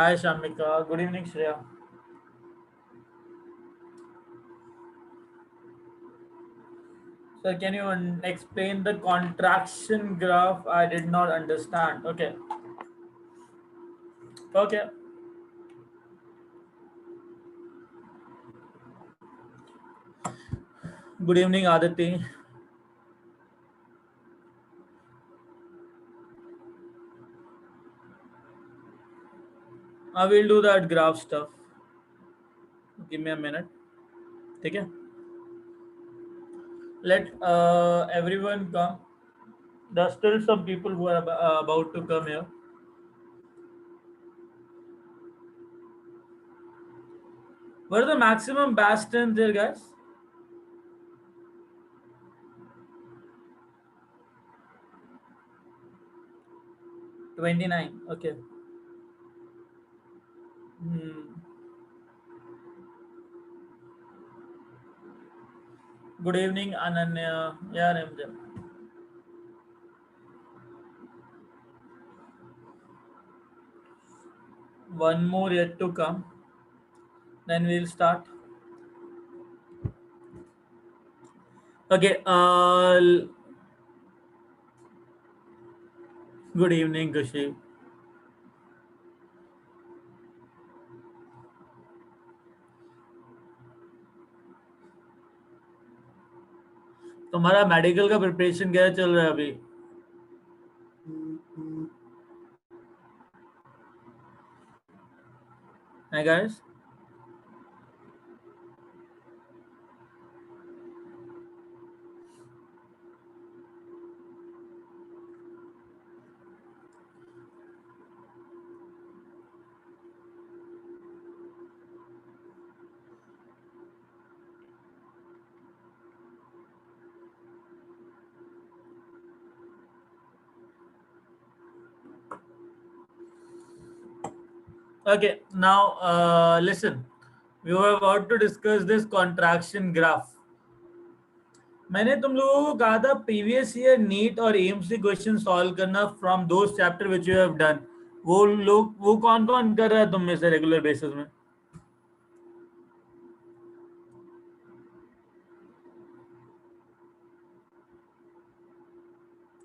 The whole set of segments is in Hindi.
Hi Shamika, good evening Shreya. So can you explain the contraction graph? I did not understand. Okay. Okay. Good evening Aditi. I will do that graph stuff. Give me a minute. ठीक है? Let everyone come. There's still some people who are about to come here. What are the maximum batch strength there, guys? 29. Okay. Hmm. Good evening, Ananya. Yeah, Ramjan. One more yet to come. Then we'll start. Okay. Good evening, Kushi. तुम्हारा मेडिकल का प्रिपरेशन क्या चल रहा है अभी? है guys? Okay, now listen. We were about to discuss this contraction graph. मैंने तुम लोगों को कहा था प्रीवियस ईयर नीट और एम्स के क्वेश्चन सॉल्व करना from those chapter which you have done. वो कौन कौन कर रहा है तुम में से रेगुलर बेसिस में?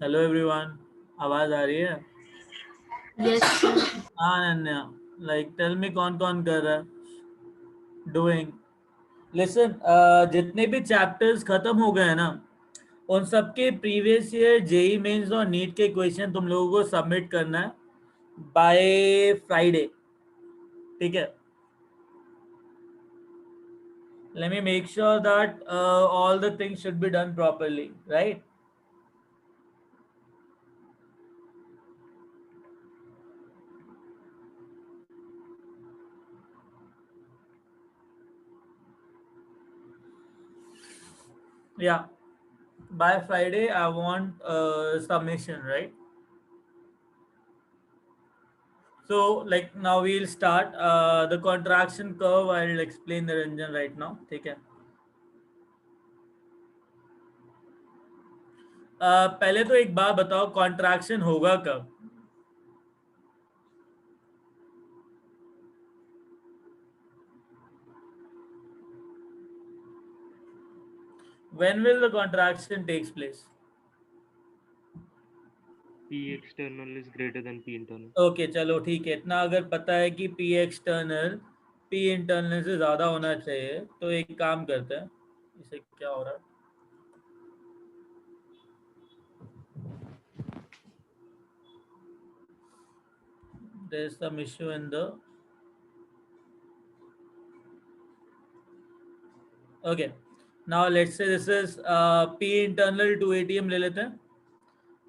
हेलो एवरीवन, आवाज आ रही है? Yes, sir. हाँ अनन्या, लाइक टेल मी कौन कौन कर रहा है? डूइंग. लिसन, जितने भी चैप्टर्स खत्म हो गए हैं ना, उन सबके प्रीवियस ईयर जेई मेंस और नीट के क्वेश्चन तुम लोगों को सबमिट करना है बाय फ्राइडे. ठीक है? Let me make sure that all the things should be done properly, right? Yeah, by Friday I want submission, right? So like now we'll start the contraction curve. I'll explain the Ranjan right now. ठीक है? पहले तो एक बात बताओ, कॉन्ट्रैक्शन होगा कब? When will the contraction takes place? P external is greater than P internal. Okay चलो ठीक है, इतना अगर पता है कि पी एक्सटर्नल पी इंटरनल से ज़्यादा होना चाहिए तो एक काम करते हैं. इसे क्या हो रहा है? There is some issue in the. Okay, now let's say this is P internal 2 ATM ले लेते हैं.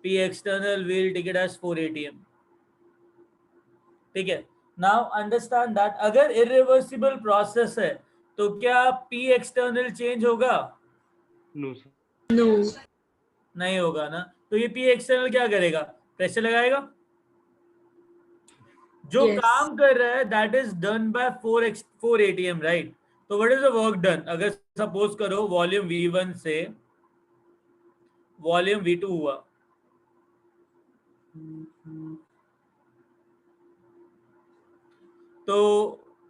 P external we'll take it as 4 ATM. ठीक है? Now understand that अगर irreversible process है तो क्या P external change होगा? No, sir. No. नहीं होगा ना. तो ये P external क्या करेगा? प्रेशर लगाएगा. जो Yes. काम कर रहा है that is done by 4 ATM, right? तो what is the work done? अगर सपोज करो वॉल्यूम V1 से वॉल्यूम V2 हुआ, तो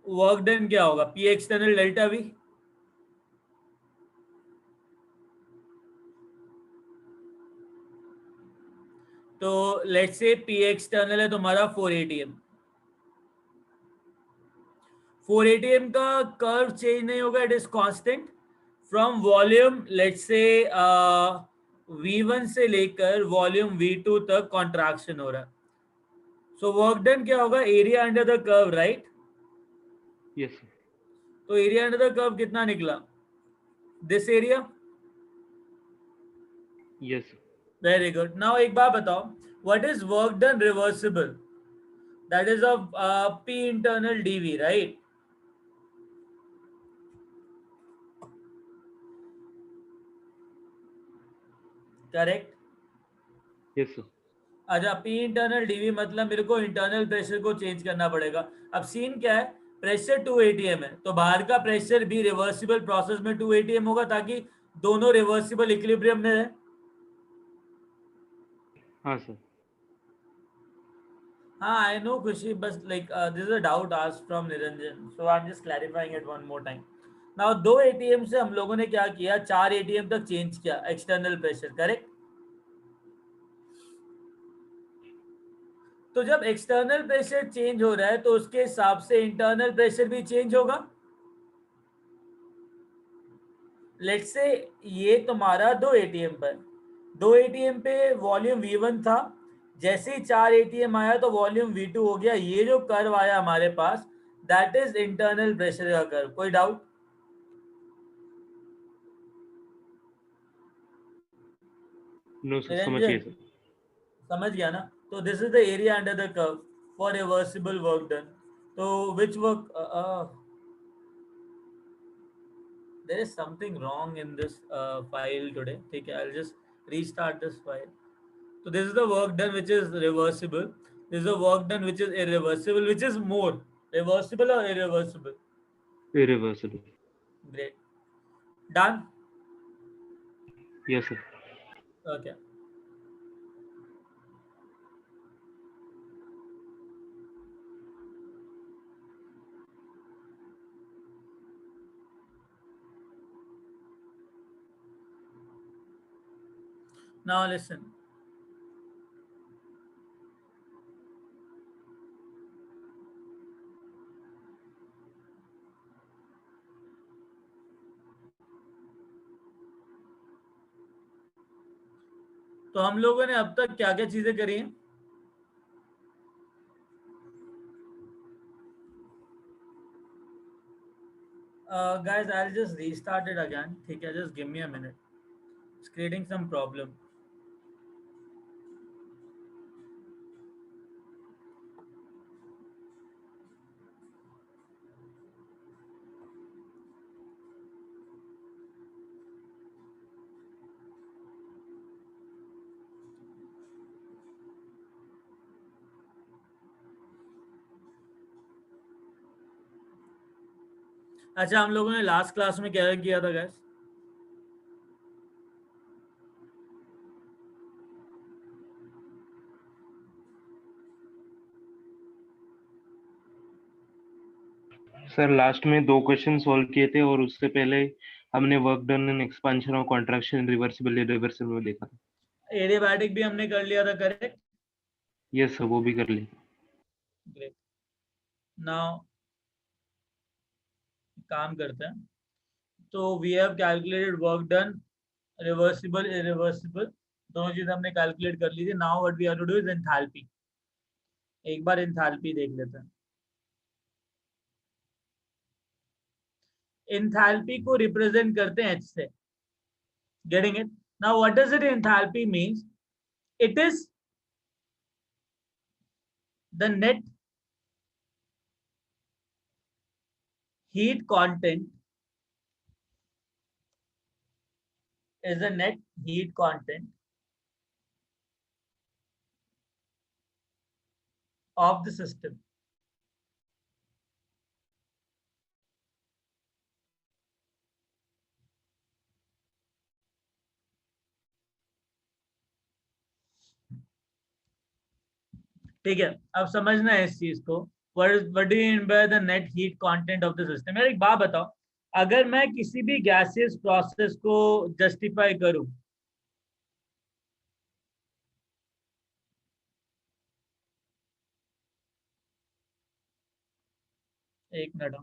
वर्क डन क्या होगा, पी एक्सटर्नल डेल्टा वी। तो लेट्स से पी एक्सटर्नल है तुम्हारा 480m। 480m का कर्व चेंज नहीं होगा, it is constant from volume let's say V1 से लेकर वॉल्यूम V2 तक कॉन्ट्रैक्शन हो रहा है। सो वर्क डन क्या होगा, area under the curve, right. Yes sir. तो एरिया अंडर द कर्व कितना निकला, this area. Yes sir. Very good. Now एक बात बताओ, what is work done reversible, that is of P internal dV, right. Correct. Yes sir. अच्छा, पी इंटरनल डीवी मतलब मेरे को इंटरनल प्रेशर को चेंज करना पड़ेगा। अब सीन क्या है, प्रेशर 280m है, तो बाहर का प्रेशर भी रिवर्सिबल प्रोसेस में 280m होगा, ताकि दोनों रिवर्सिबल इक्विलिब्रियम में रहे। हाँ सर। हाँ आई नो खुशी, बस like this is a doubt asked from Niranjan, so I am just clarifying it one more time. Now 2 ATM से हम लोगों ने क्या किया, 4 ATM तक चेंज किया एक्सटर्नल प्रेशर, करेक्ट। तो जब एक्सटर्नल प्रेशर चेंज हो रहा है तो उसके हिसाब से इंटरनल प्रेशर भी चेंज होगा। लेट्स से ये तुम्हारा 2 ATM पर, 2 ATM पे वॉल्यूम V1 था, जैसे ही 4 ATM आया तो वॉल्यूम V2 हो गया। ये जो कर्व आया हमारे पास, दैट इज इंटरनल प्रेशर का कर्व। कोई डाउट? नो सर, समझ गए निरंजन सर। समझ गया ना? तो this is the area under the curve for reversible work done. तो which work, there is something wrong in this file today. ठीक है, I'll just restart this file. So this is the work done which is reversible. This is the work done which is irreversible. Which is more, reversible or irreversible? Irreversible. Great. Done. Yes sir. Okay. Now listen. तो हम लोगों ने अब तक क्या क्या चीजें करी हैं? Guys, I'll just restart it again. ठीक है, just give me a minute. It's creating some problem. अच्छा, हम लोगों ने लास्ट क्लास में क्या किया था guys? सर लास्ट में 2 क्वेश्चन सॉल्व किए थे और उससे पहले हमने वर्क डन इन एक्सपेंशन और कॉन्ट्रैक्शन रिवर्सिबल इरिवर्सिबल में देखा था। एडियाबैटिक भी हमने कर लिया था, करेक्ट। यस सर, वो भी कर ली। ग्रेट। नाउ काम करते हैं। तो we have calculated work done, reversible irreversible, दोनों चीज हमने कैलकुलेट कर ली थी। Now what we have to do is enthalpy. एक बार एंथैल्पी देख लेते हैं। एंथैल्पी को रिप्रेजेंट करते हैं H से। Getting it? Now what does it enthalpy means? It is the net heat content, is the net heat content of the system. ठीक है, अब समझना है इस चीज को। What do you mean by the net heat content of the system? यार एक बात बताओ, अगर मैं किसी भी गैसियस प्रोसेस को जस्टिफाई करूं, एक minute,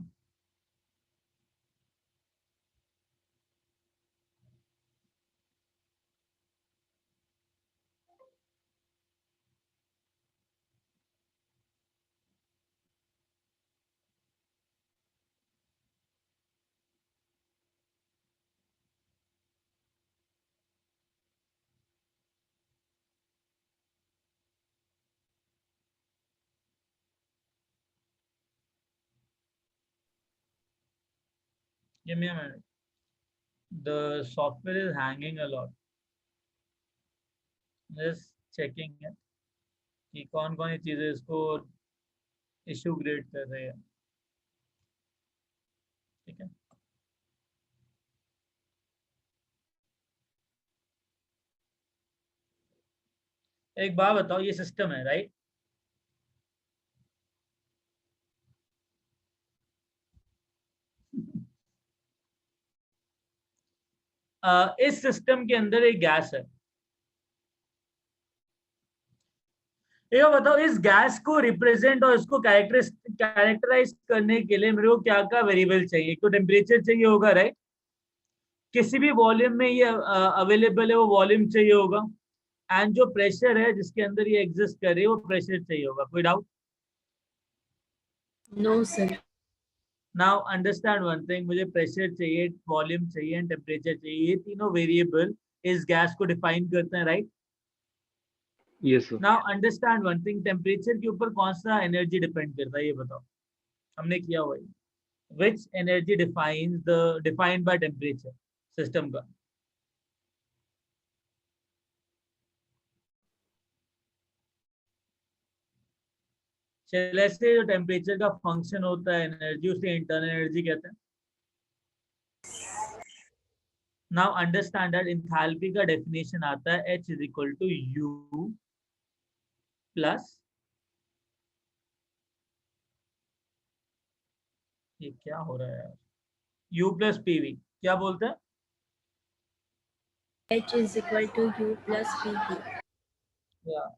give me a minute. The software is hanging a lot. Just checking है कि कौन कौन सी चीजें इसको इशू क्रिएट कर रही है, ठीक है। एक बात बताओ, ये सिस्टम है राइट, इस सिस्टम के अंदर एक गैस है, ये बताओ इस गैस को रिप्रेजेंट और इसको कैरेक्टराइज करने के लिए मेरे को क्या क्या वेरिएबल चाहिए? एक तो टेम्परेचर चाहिए होगा राइट, किसी भी वॉल्यूम में ये अवेलेबल है वो वॉल्यूम चाहिए होगा, एंड जो प्रेशर है जिसके अंदर ये एग्जिस्ट कर रही है वो प्रेशर चाहिए होगा। कोई doubt? No, sir. Now understand one thing, मुझे प्रेशर चाहिए, वॉल्यूम चाहिए एंड टेम्परेचर चाहिए, ये तीनों वेरिएबल इस गैस को डिफाइन करते हैं right. Yes sir. Now understand one thing, temperature के ऊपर कौन सा एनर्जी डिपेंड करता है ये बताओ, हमने किया हुआ है। Which energy defined by temperature system का? चलिए से जो टेम्परेचर का फंक्शन होता है एनर्जी, उसे इंटरनल एनर्जी कहते हैं। नाउ अंडरस्टैंड दैट इंथैल्पी का डेफिनेशन आता है H is equal to U plus, ये क्या हो रहा है यार, U प्लस पीवी, क्या बोलते हैं? H is equal to U plus PV. या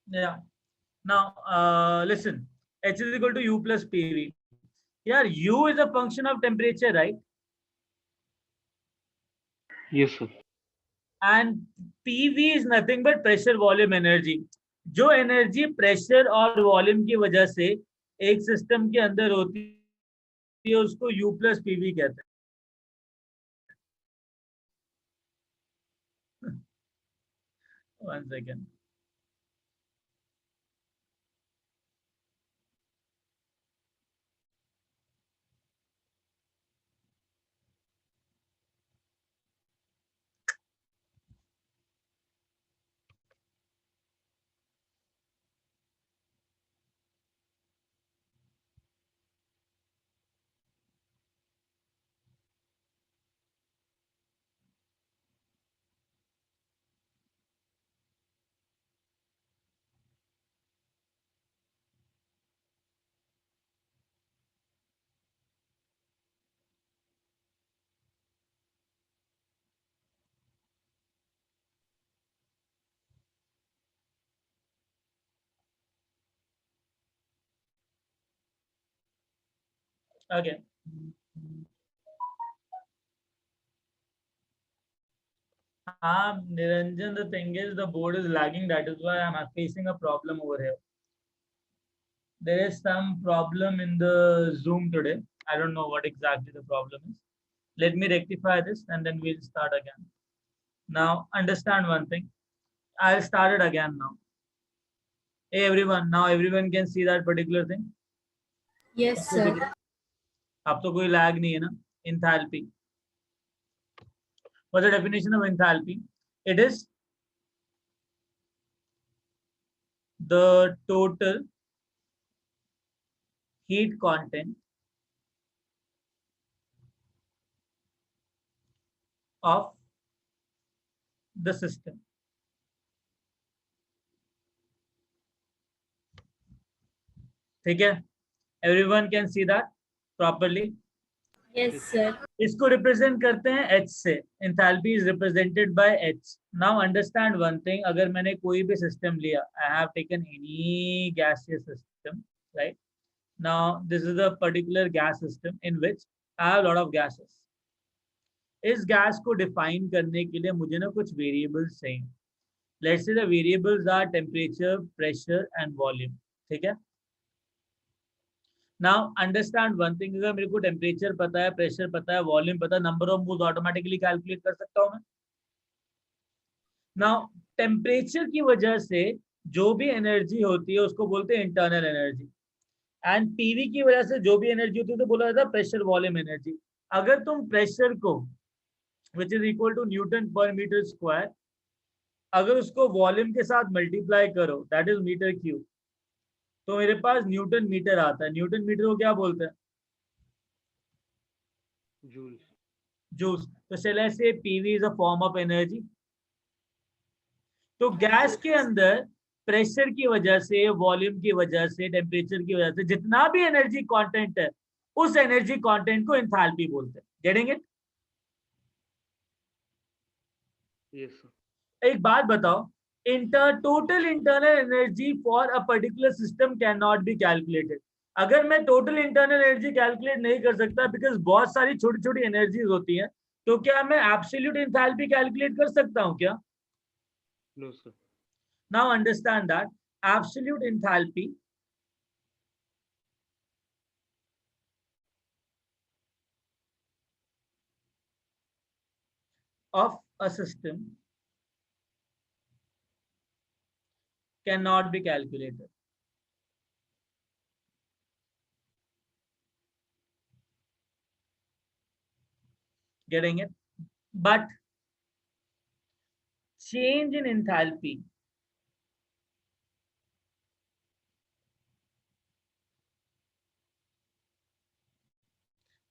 या now listen, H is equal to U plus PV. यार U is a function of temperature right, yes sir. and PV is nothing but pressure volume energy। जो एनर्जी प्रेशर और वॉल्यूम की वजह से एक सिस्टम के अंदर होती है उसको U प्लस पीवी कहते हैं। One second, Okay. Niranjan, the thing is the board is lagging. That is why I'm facing a problem over here. There is some problem in the Zoom today. I don't know what exactly the problem is. Let me rectify this and then we'll start again. Now, understand one thing. I'll start it again now. Hey everyone, now everyone can see that particular thing. Yes, sir. अब तो कोई lag नहीं है ना? Enthalpy. What's the definition of enthalpy? It is the total heat content of the system. ठीक है? Everyone can see that properly. Yes, sir. इसको रिप्रेजेंट करते हैं H से. Enthalpy is represented by H. Now understand one thing. अगर मैंने कोई भी सिस्टम लिया, I have taken any gaseous system, right? Now this is a particular gas system in which I have a lot of gases. इस गैस को डिफाइन करने के लिए मुझे ना कुछ वेरिएबल्स चाहिए. Let's say the variables are temperature, pressure and volume. ठीक है? Now understand one thing. अगर मेरे को टेम्परेचर पता है, प्रेशर पता है, वॉल्यूम पता है, number of moles automatically calculate कर सकता हूं मैं. नाउ टेम्परेचर की वजह से जो भी एनर्जी होती है उसको बोलते हैं इंटरनल एनर्जी. एंड पीवी की वजह से जो भी एनर्जी होती है तो बोला जाता है प्रेशर वॉल्यूम एनर्जी. अगर तुम प्रेशर को which is equal to newton per metre square, अगर उसको वॉल्यूम के साथ मल्टीप्लाई करो, दैट इज मीटर क्यूब, तो मेरे पास न्यूटन मीटर आता है. न्यूटन मीटर को क्या बोलते हैं? जूल्स. जूल्स. तो चले से PV is a form of energy. तो गैस के अंदर प्रेशर की वजह से, वॉल्यूम की वजह से, टेम्परेचर की वजह से जितना भी एनर्जी कंटेंट है, उस एनर्जी कंटेंट को एंथैल्पी बोलते हैं. Getting it? Yes sir. एक बात बताओ, total internal energy for a particular system cannot be calculated. अगर मैं टोटल इंटरनल एनर्जी कैलकुलेट नहीं कर सकता बिकॉज बहुत सारी छोटी छोटी एनर्जीज होती हैं, तो क्या मैं एब्सोल्यूट एंथैल्पी कैलकुलेट कर सकता हूं क्या? No sir. Now understand that absolute enthalpy of a system cannot be calculated. Getting it? But change in enthalpy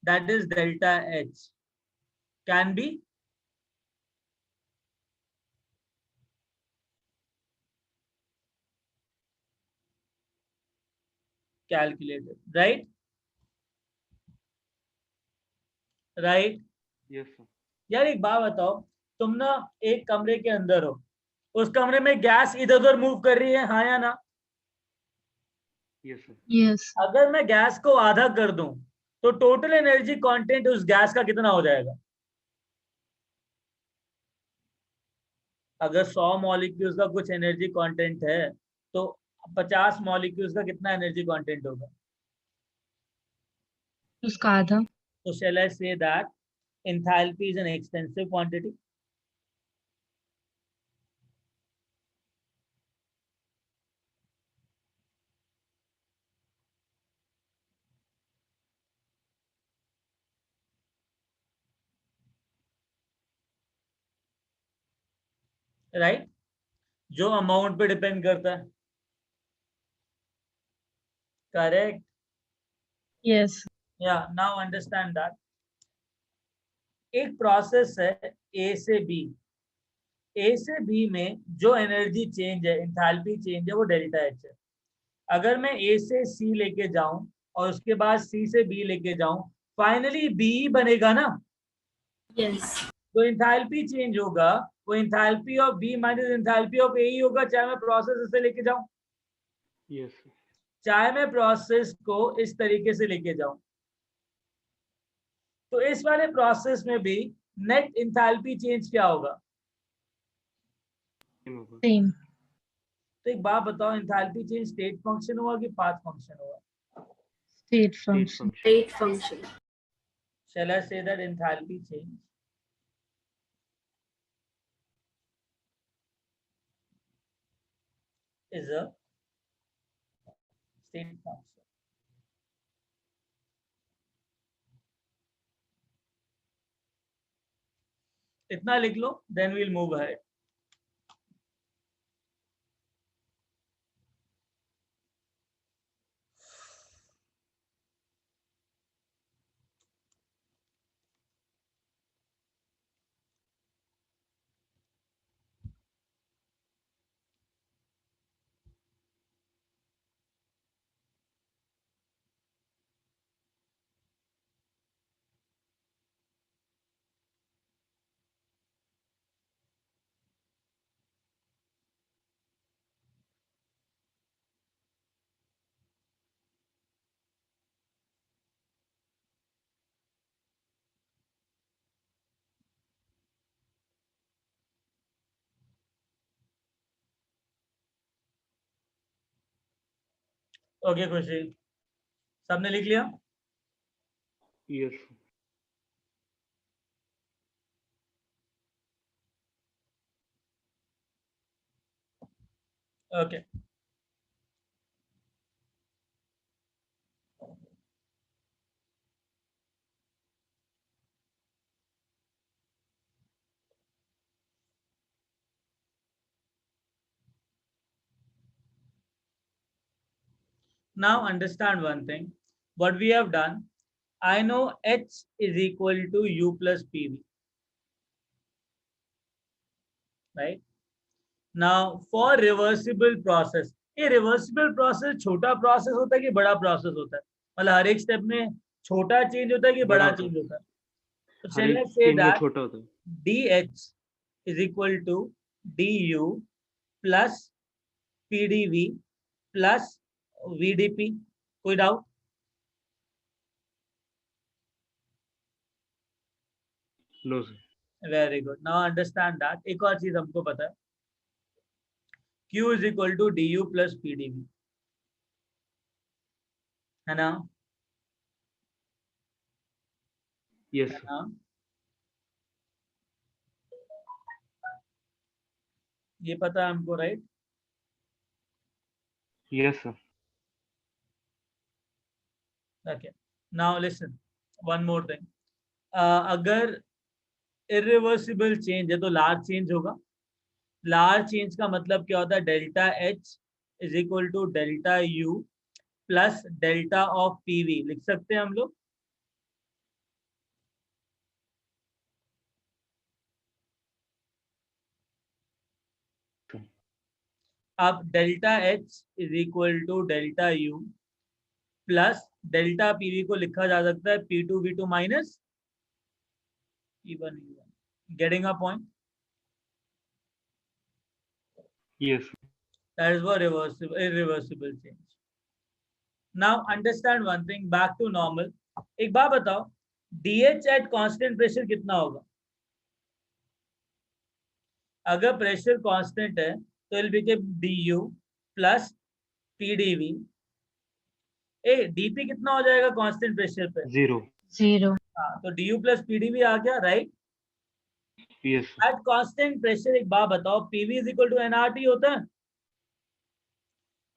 that is delta H can be calculated, right? Right? Yes sir. यार एक बात बताओ, तुम ना एक कमरे के अंदर हो, उस कमरे में गैस इधर उधर मूव कर रही है, हाँ या ना? Yes sir. Yes. अगर मैं गैस को आधा कर दूं तो टोटल एनर्जी कंटेंट उस गैस का कितना हो जाएगा? अगर 100 मॉलिक्यूल्स का कुछ एनर्जी कंटेंट है तो 50 मॉलिक्यूल्स का कितना एनर्जी कंटेंट होगा? उसका आधा. So shall I say that enthalpy is an extensive quantity? Right? जो अमाउंट पे डिपेंड करता है. Correct? Yes. Yeah, now understand that. एक प्रोसेस है ए से बी. ए से बी में जो एनर्जी चेंज है, एंथैल्पी चेंज है, वो डेल्टा एच है. अगर मैं ए से सी लेके जाऊं और उसके बाद सी से बी लेके जाऊं, फाइनली बी बनेगा ना? Yes. तो एंथैल्पी चेंज होगा, वो enthalpy of B minus enthalpy of A ही होगा, चाहे मैं प्रोसेस से लेके जाऊं, यस सर. चाहे मैं प्रोसेस को इस तरीके से लेके जाऊं. तो इस वाले प्रोसेस में भी नेट इंथैल्पी चेंज क्या होगा? Same. तो एक बात बताओ, इंथैल्पी चेंज स्टेट फंक्शन हुआ कि पाथ फंक्शन हुआ? State function. State function. Shall I say that enthalpy change is a state function? इतना लिख लो, then we'll move ahead. Okay खुशी, सबने लिख लिया? Yes okay, now understand one thing. What we have done, I know H is equal to U plus PV, right? Now for reversible process, ये reversible process छोटा process होता है कि बड़ा process होता है? मतलब हर एक step में छोटा change होता है कि बड़ा change होता है? तो हर एक shall I say चेंज में that छोटा होता है. dH is equal to du plus pdv plus vdp? कोई doubt? No sir. Very good, now understand that. एक और चीज हमको पता है, Q is equal to du plus pdv, है ना? यस है ना? ये पता है हमको, right? Yes sir. Okay, now listen, one more thing. अगर इरिवर्सिबल चेंज है तो लार्ज चेंज होगा. लार्ज चेंज का मतलब क्या होता है? Delta H is equal to delta U plus delta of PV. लिख सकते हैं हम लोग? अब delta H is equal to delta U plus delta PV को लिखा जा सकता है P2 V2 minus P1 V1. Getting a point? Yes That is for irreversible change. Now understand one thing, back to normal. एक बात बताओ, DH at constant pressure कितना होगा? अगर प्रेशर कांस्टेंट है तो it become du plus pdv. dp कितना हो जाएगा कांस्टेंट प्रेशर पे? 0. 0. हाँ, तो du प्लस pdv आ गया, right? Yes at constant pressure एक बात बताओ, pv is equal to nRT होता है?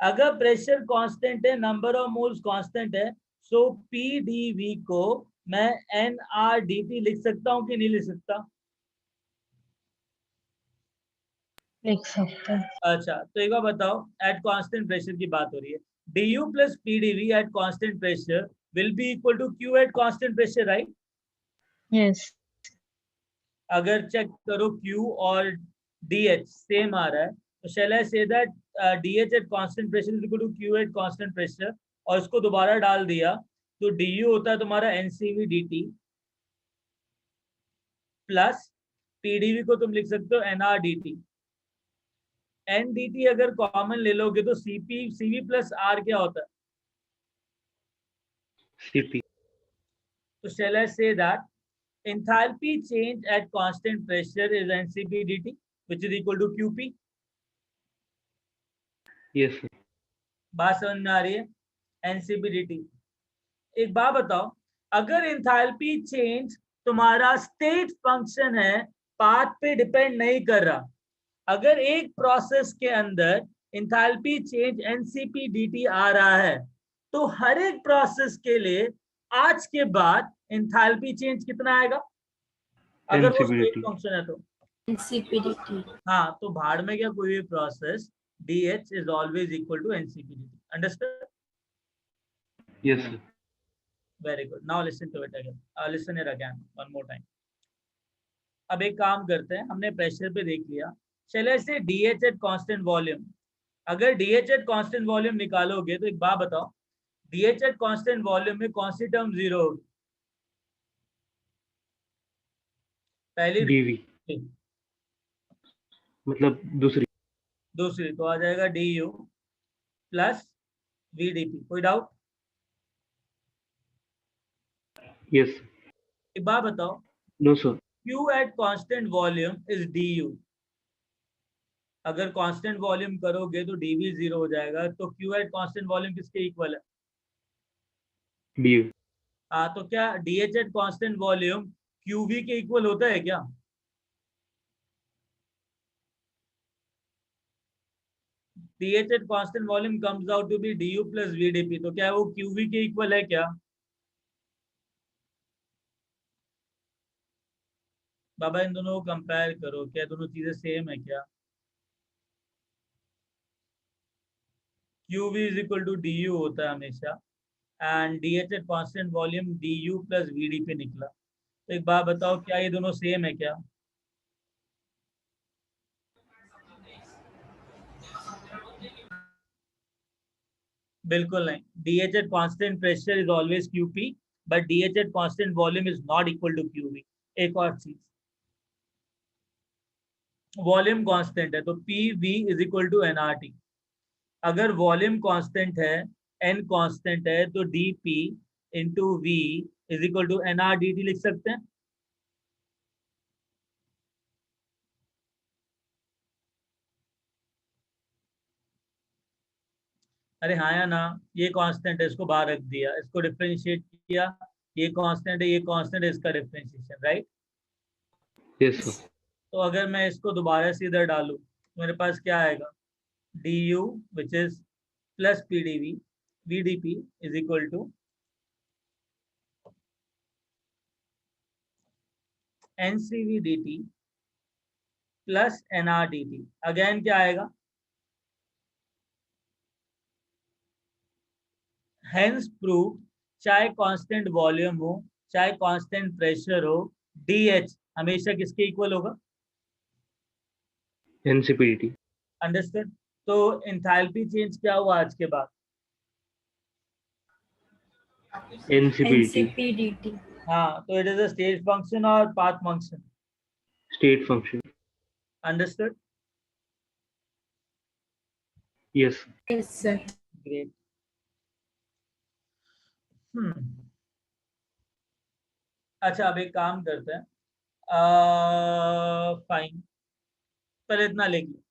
अगर प्रेशर कांस्टेंट है, नंबर ऑफ मोल्स कांस्टेंट है, सो pdv को मैं nRDT लिख सकता हूं कि नहीं लिख सकता? लिख सकते हैं. अच्छा, तो एक बार बताओ, एट कांस्टेंट प्रेशर की बात हो रही है, du plus pdv at constant pressure will be equal to q at constant pressure, right? Yes. अगर चेक करो q और dh सेम आ रहा है, तो shall I say that dh at constant pressure is equal to q at constant pressure, और इसको दोबारा डाल दिया तो du होता है तुम्हारा ncv dt प्लस pdv को तुम लिख सकते हो nrdt. ndt अगर कॉमन ले लोगे तो cv प्लस r क्या होता है? सीपी. तो shall I say that enthalpy change at constant pressure is NCP dt, which is equal to QP? Yes sir. बात समझ में आ रही है? NCP dt. एक बात बताओ, अगर इंथैल्पी चेंज तुम्हारा स्टेट फंक्शन है, पाथ पे डिपेंड नहीं कर रहा, अगर एक प्रोसेस के अंदर इंथैल्पी चेंज एनसीपी डीटी आ रहा है, तो हर एक प्रोसेस के लिए आज के बाद इंथैल्पी चेंज कितना आएगा, अगर वो स्टेट NCPDT. फंक्शन है तो? NCPDT. हाँ, तो भाड़ में क्या, कोई भी process DH is always equal to NCPDT. Understand? Yes sir. Very good. Now listen to it again, listen it again one more time. अब एक काम करते हैं, हमने प्रेशर पे देख लिया, चले से DH एट कांस्टेंट वॉल्यूम. अगर DH एट कांस्टेंट वॉल्यूम निकालोगे तो एक बात बताओ, DH एट कांस्टेंट वॉल्यूम में कौन सी टर्म जीरो होगी? पहली DV. मतलब दूसरी. दूसरी तो आ जाएगा DU प्लस VDP. कोई डाउट? Yes sir. एक बात बताओ, No sir. Q at constant volume is DU. अगर कांस्टेंट वॉल्यूम करोगे तो DV जीरो हो जाएगा, तो Q एट कांस्टेंट वॉल्यूम किसके इक्वल है? DU. हाँ, तो क्या DH at constant volume QV के इक्वल होता है क्या? DH at constant volume comes out to be DU plus VDP. तो क्या वो QV के इक्वल है क्या? बाबा इन दोनों को कंपेयर करो, क्या दोनों चीजें सेम है क्या? QV is equal to DU होता है हमेशा, and DH at constant volume DU plus VDP निकला. तो एक बात बताओ, क्या ये दोनों सेम है क्या? बिल्कुल नहीं. DH at constant pressure is always QP, but DH at constant volume is not equal to QV. एक और चीज, वॉल्यूम कांस्टेंट है तो PV is equal to NRT. अगर वॉल्यूम कांस्टेंट है, N कांस्टेंट है, तो DP into V is equal to NRDT लिख सकते हैं. अरे हाँ या ना? ये कांस्टेंट है, इसको बाहर रख दिया, इसको डिफरेंशिएट किया, ये कांस्टेंट है, ये कांस्टेंट है, इसका डिफरेंशिएशन, राइट? Yes sir. तो अगर मैं इसको दोबारा से इधर डालूं तो मेरे पास क्या आएगा? DU which is plus PDV, VDP is equal to NCV dt plus NR dt. Again क्या आएगा? हेंस प्रूव, चाहे कांस्टेंट वॉल्यूम हो, चाहे कांस्टेंट प्रेशर हो, DH हमेशा किसके इक्वल होगा? NCPDT. अंडरस्टैंड? तो इंथैल्पी चेंज क्या हुआ आज के बाद? NCPDT. NCPDT. हाँ, तो it is a state function और path function. State function. Understood? Yes. Yes, sir. Great. अच्छा, अब एक काम करते हैं, फाइन, पहले इतना लिख लो.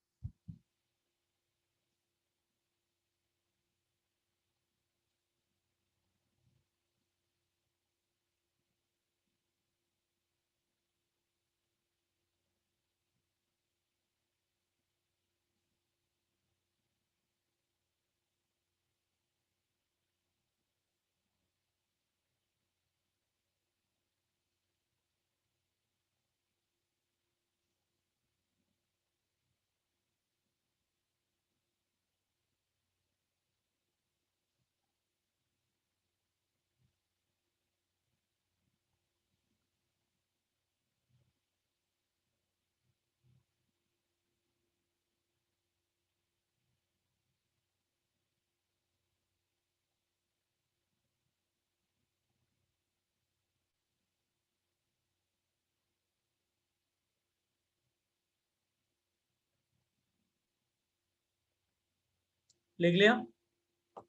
लिख लिया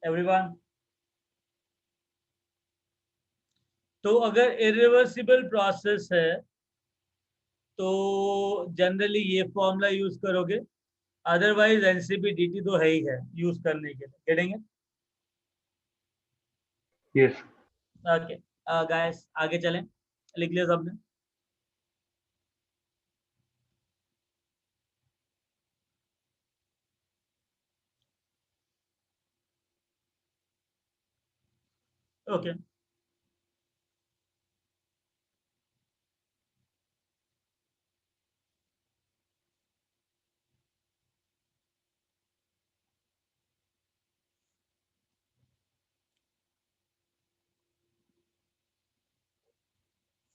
एवरीवन? तो अगर इरिवर्सिबल प्रोसेस है तो जनरली ये फॉर्मूला यूज करोगे, अदरवाइज एनसीपी डीटी तो है ही है यूज करने के लिए। Getting it? Yes. Okay guys, आगे चलें। लिख लिया सबने? Okay.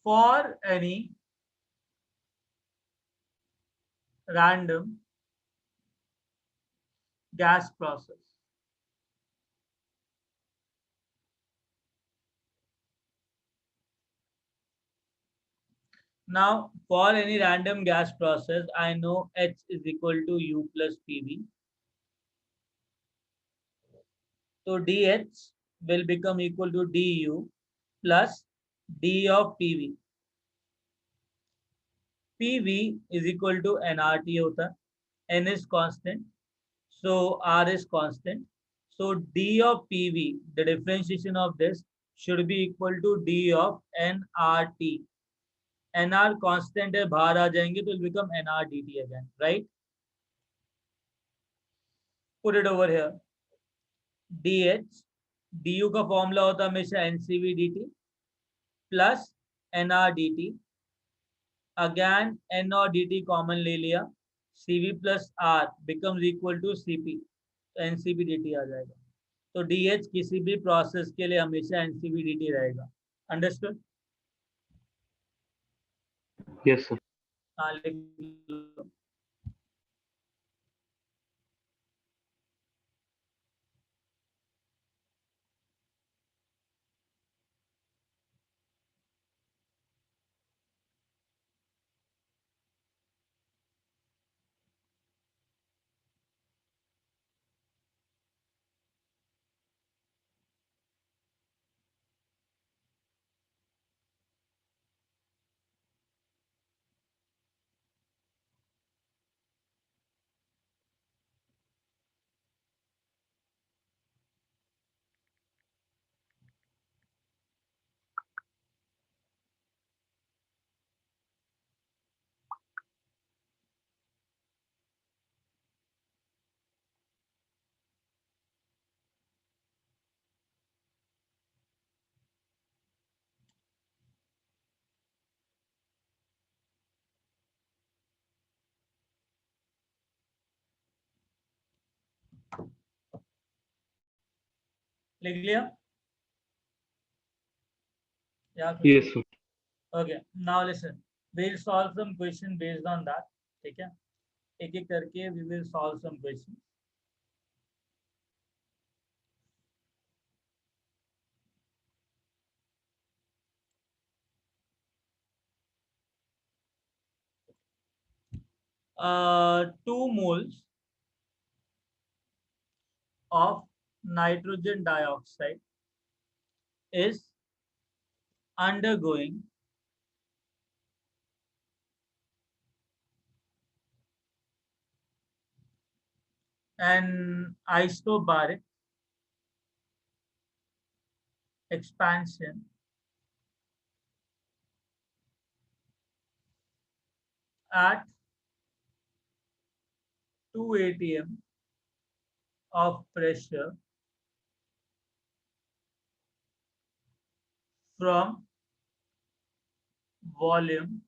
For any random gas process, now for any random gas process, I know H is equal to U plus PV. So DH will become equal to DU plus D of PV. PV is equal to nRT होता है, N is constant, so R is constant. So D of PV, the differentiation of this should be equal to D of nRT. nR constant है, बाहर आ जाएंगे तो it will become nRDT again, right? Put it over here. DH, DU का फॉर्मूला होता है हमेशा NCV dt plus NR dt. Again N और dt कॉमन ले लिया, CV plus R becomes equal to CP, तो NCV dt आ जाएगा। तो DH किसी भी प्रोसेस के लिए हमेशा NCV dt रहेगा। अंडरस्टूड? Yes sir. हाँ, लिख लो। लिख लिया या कुछ? Yes sir. Okay, now listen. We'll solve some question based on that. ठीक है, एक एक करके we will solve some questions. Two moles of nitrogen dioxide is undergoing an isobaric expansion at 2 atm of pressure from volume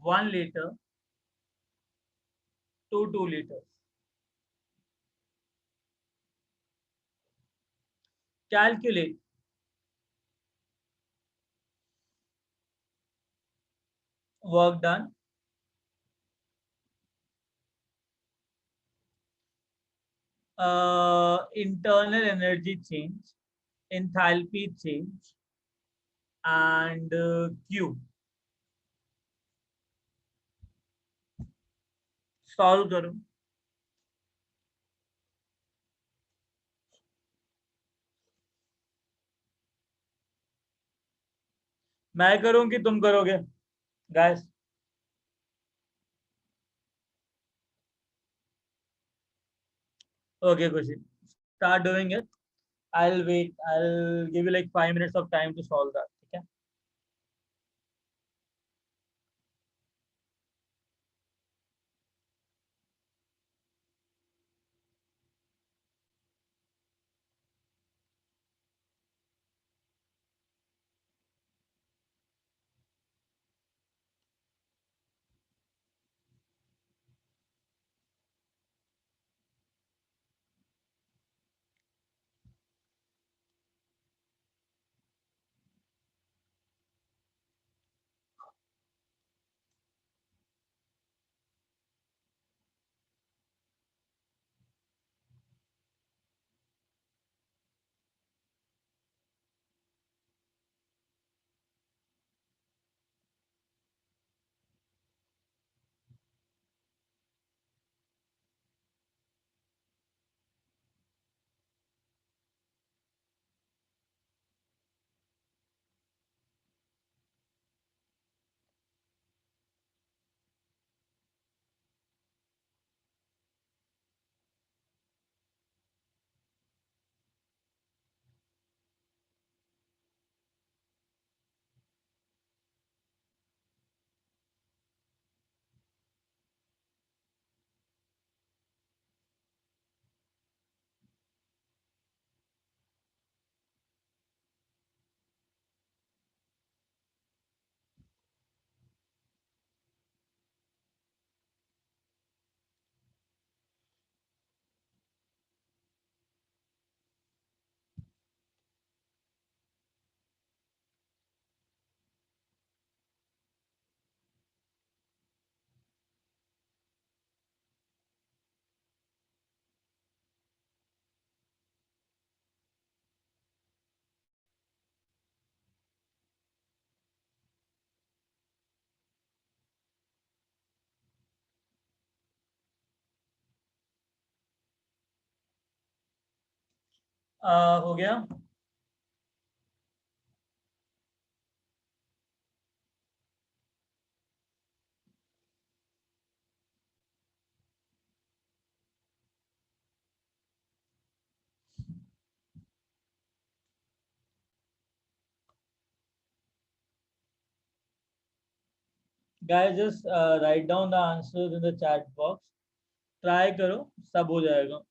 1 liter to 2 liters. Calculate work done, internal energy change, enthalpy change, and Q. Solve करो। मैं करूं कि तुम करोगे गाइस? ओके खुशी, start doing it. I'll wait. I'll give you like 5 minutes of time to solve that. ठीक है? हो गया. Guys, just write down the answers in the chat box. Try करो, सब हो जाएगा.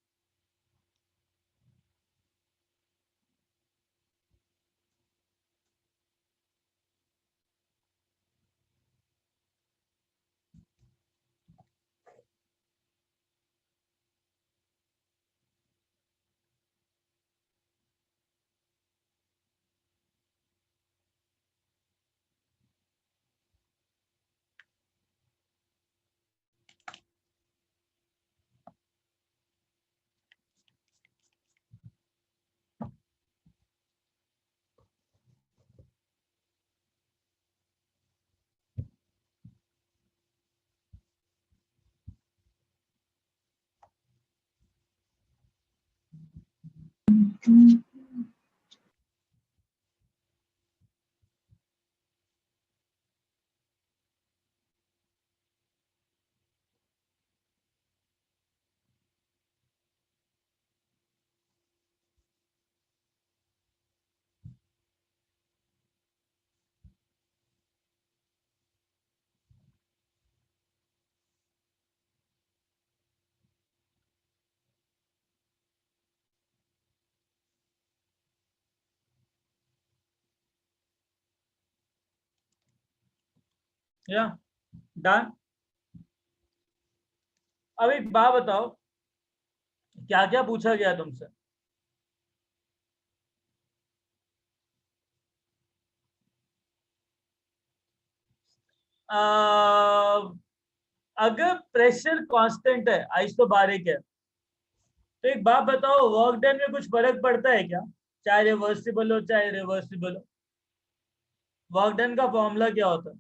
या डन. अब एक बात बताओ, क्या क्या पूछा गया तुमसे? अगर प्रेशर कांस्टेंट है, आइसोबारिक है, तो एक बात बताओ, वर्क डन में कुछ फर्क पड़ता है क्या? चाहे रिवर्सिबल हो चाहे रिवर्सिबल हो, वर्क डन का फॉर्मूला क्या होता है?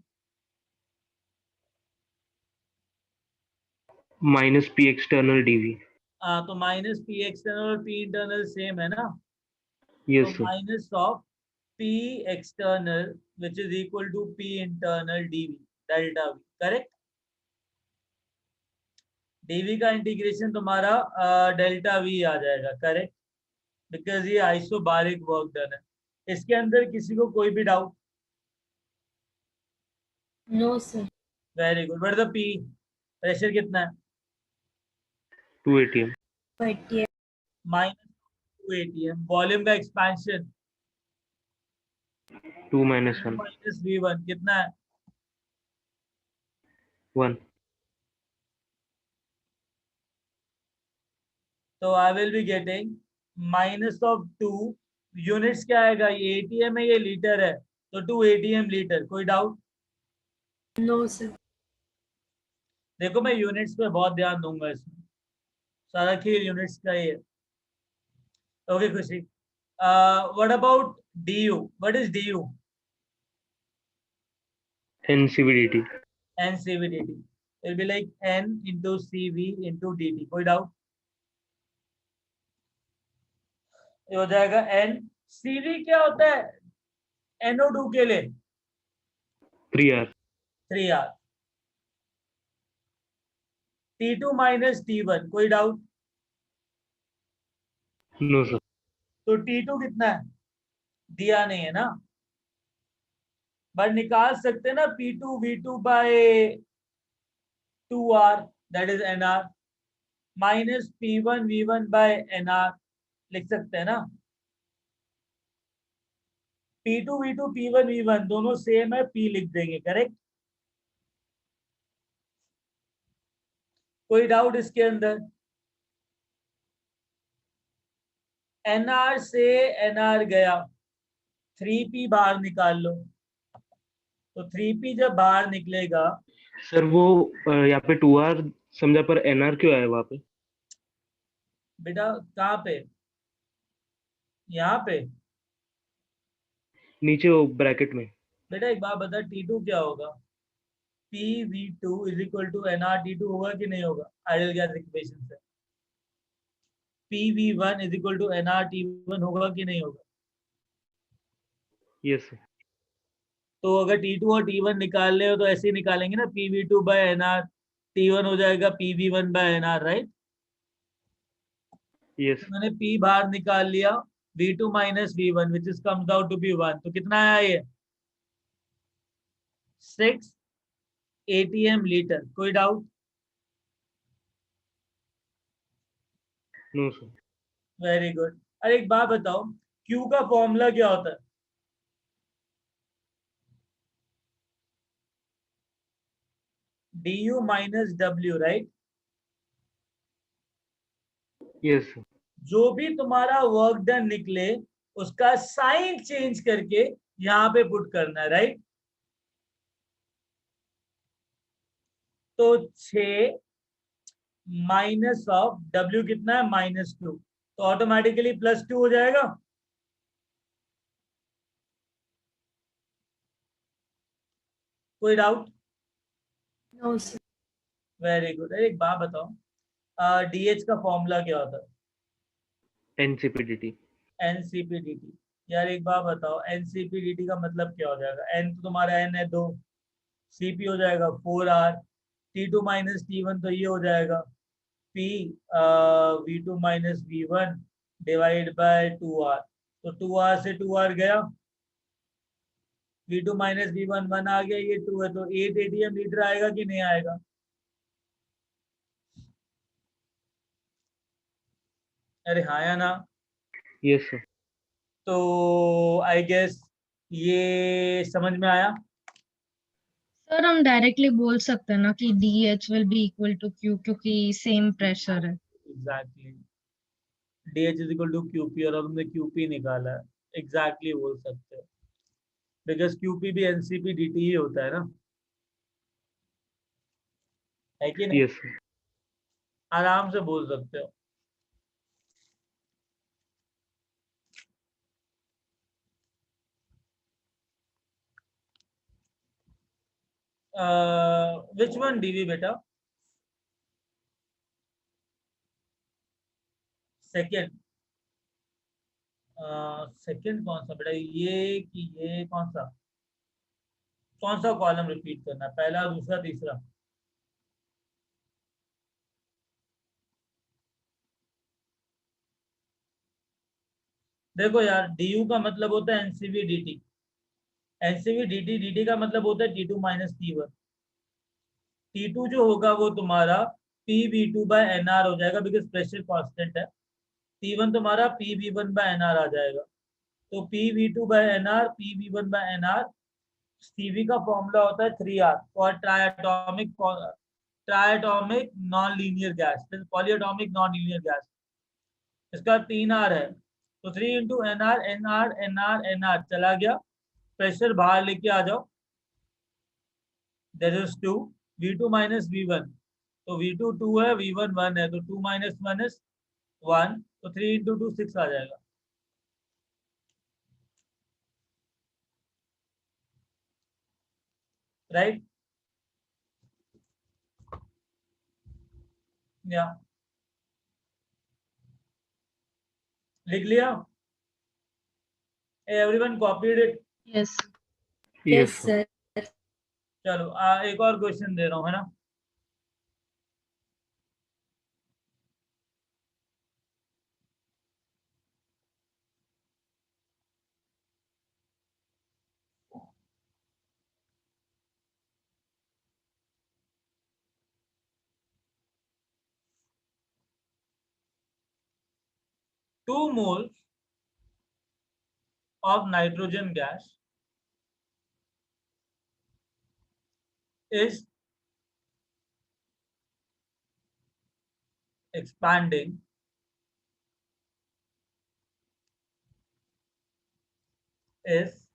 Minus P external DV. तो माइनस पी एक्सटर्नल और पी इंटरनल सेम है ना? यस तो sir. Minus of P external which is equal to P internal dV delta V, correct. dV का इंटीग्रेशन तुम्हारा डेल्टा V आ जाएगा, करेक्ट, बिकॉज ये आइसोबारिक वर्क डन है। इसके अंदर किसी को कोई भी doubt? No, sir. Very good. What the P pressure कितना है? 2 atm But yeah, -2 atm। Volume का एक्सपेंशन 2 - 1 -V1 कितना है? 1 तो I will be getting -2 units क्या आएगा? ये एटीएम है, ये लीटर है, तो 2 एटीएम लीटर। कोई डाउट? no, sir. देखो मैं यूनिट्स पे बहुत ध्यान दूंगा, इसमें सारा खेल यूनिट्स का ही है। ओके खुशी, what about DU? What is DU? ncvdt NCV/dt will be like N into CV into dt। कोई डाउट? ये हो जाएगा N। CV क्या होता है NO2 के लिए? 3r 3R। T2 minus T1। कोई डाउट? no sir तो T2 कितना है? दिया नहीं है ना, बट निकाल सकते हैं ना P2 V2 by 2R, that is NR, minus P1 V1 by NR लिख सकते हैं ना। P2 V2 P1 V1 दोनों सेम है, P लिख देंगे, करेक्ट। कोई डाउट इसके अंदर? NR से NR गया, 3P बाहर निकाल लो, तो 3P जब बाहर निकलेगा, सर वो यहाँ पे 2r समझा, पर nr क्यों आया वहाँ पे? बेटा कहाँ पे? यहाँ पे नीचे वो ब्रैकेट में। बेटा एक बात बता, T2 क्या होगा? PV2 is equal to NR T2 होगा कि नहीं होगा आइडियल गैस इक्वेशन से? PV1 is equal to NR T1 होगा कि नहीं होगा? Yes sir. तो अगर T2 और T1 निकाल ले हो तो ऐसे ही निकालेंगे ना, PV2 by NR, T1 हो जाएगा PV1 by NR, right. Yes तो मैंने P बाहर निकाल लिया, V2 minus V1 which is comes out to be 1, तो कितना आया ये? 6 ATM लीटर। कोई doubt? No sir. Very good. अरे एक बात बताओ, Q का फॉर्मूला क्या होता है? DU minus W, right. Yes sir. जो भी तुम्हारा वर्क डन निकले उसका साइन चेंज करके यहाँ पे पुट करना है, राइट। तो 6 माइनस ऑफ W कितना है? -2, तो ऑटोमेटिकली +2 हो जाएगा। कोई doubt? No, sir. Very good. एक बात बताओ, DH का फॉर्मूला क्या होता है? ncpdt NCPDT। यार एक बात बताओ, NCPDT का मतलब क्या हो जाएगा? N तो तुम्हारा N है 2, CP हो जाएगा 4R, T2 माइनस T1 तो ये हो जाएगा P V2 minus V1 divide by 2R, तो 2R से 2R गया, V2 माइनस V1 1 आ गया, ये 2 है, तो 8 ATM लीटर आएगा कि नहीं आएगा? अरे हाँ या ना? Yes sir. तो आई गेस ये समझ में आया। सर हम डायरेक्टली बोल सकते हैं ना कि DH will be equal to Q, क्योंकि सेम प्रेशर है। Exactly, DH is equal to QP, और हमने QP निकाला है, एग्जैक्टली बोल सकते हो, बिकॉज QP भी NCP DT ही होता है ना, है कि नहीं? Yes sir. आराम से बोल सकते हो। विच वन DV बेटा? सेकेंड, सेकंड कौन सा बेटा, ये कि ये कौन सा कॉलम रिपीट करना है, पहला दूसरा तीसरा? देखो यार, डी का मतलब होता है एनसीवी dt, एनसीवी dt का मतलब होता है T2 माइनस T1। T2 जो होगा वो तुम्हारा PV2 बाय NR हो जाएगा, बिकॉज प्रेशर कांस्टेंट है। T1 तुम्हारा PV1 बाय NR आ जाएगा। तो PV2 by NR, PV1 by NR। CV का फॉर्मूला होता है 3R for triatomic non linear gas, polyatomic non linear gas. इसका 3R है, तो 3 × NR चला गया, प्रेशर बाहर लेके आ जाओ, that is 2। V2 minus V1, तो V2 2 है, V1 1 है, तो 2 माइनस 1 इज 1, तो 3 × 2 6 आ जाएगा। राइट या लिख लिया? Everyone copied it? Yes. Yes, Yes, sir. sir. चलो एक और क्वेश्चन दे रहा हूँ, है ना। Two moles of nitrogen gas is expanding is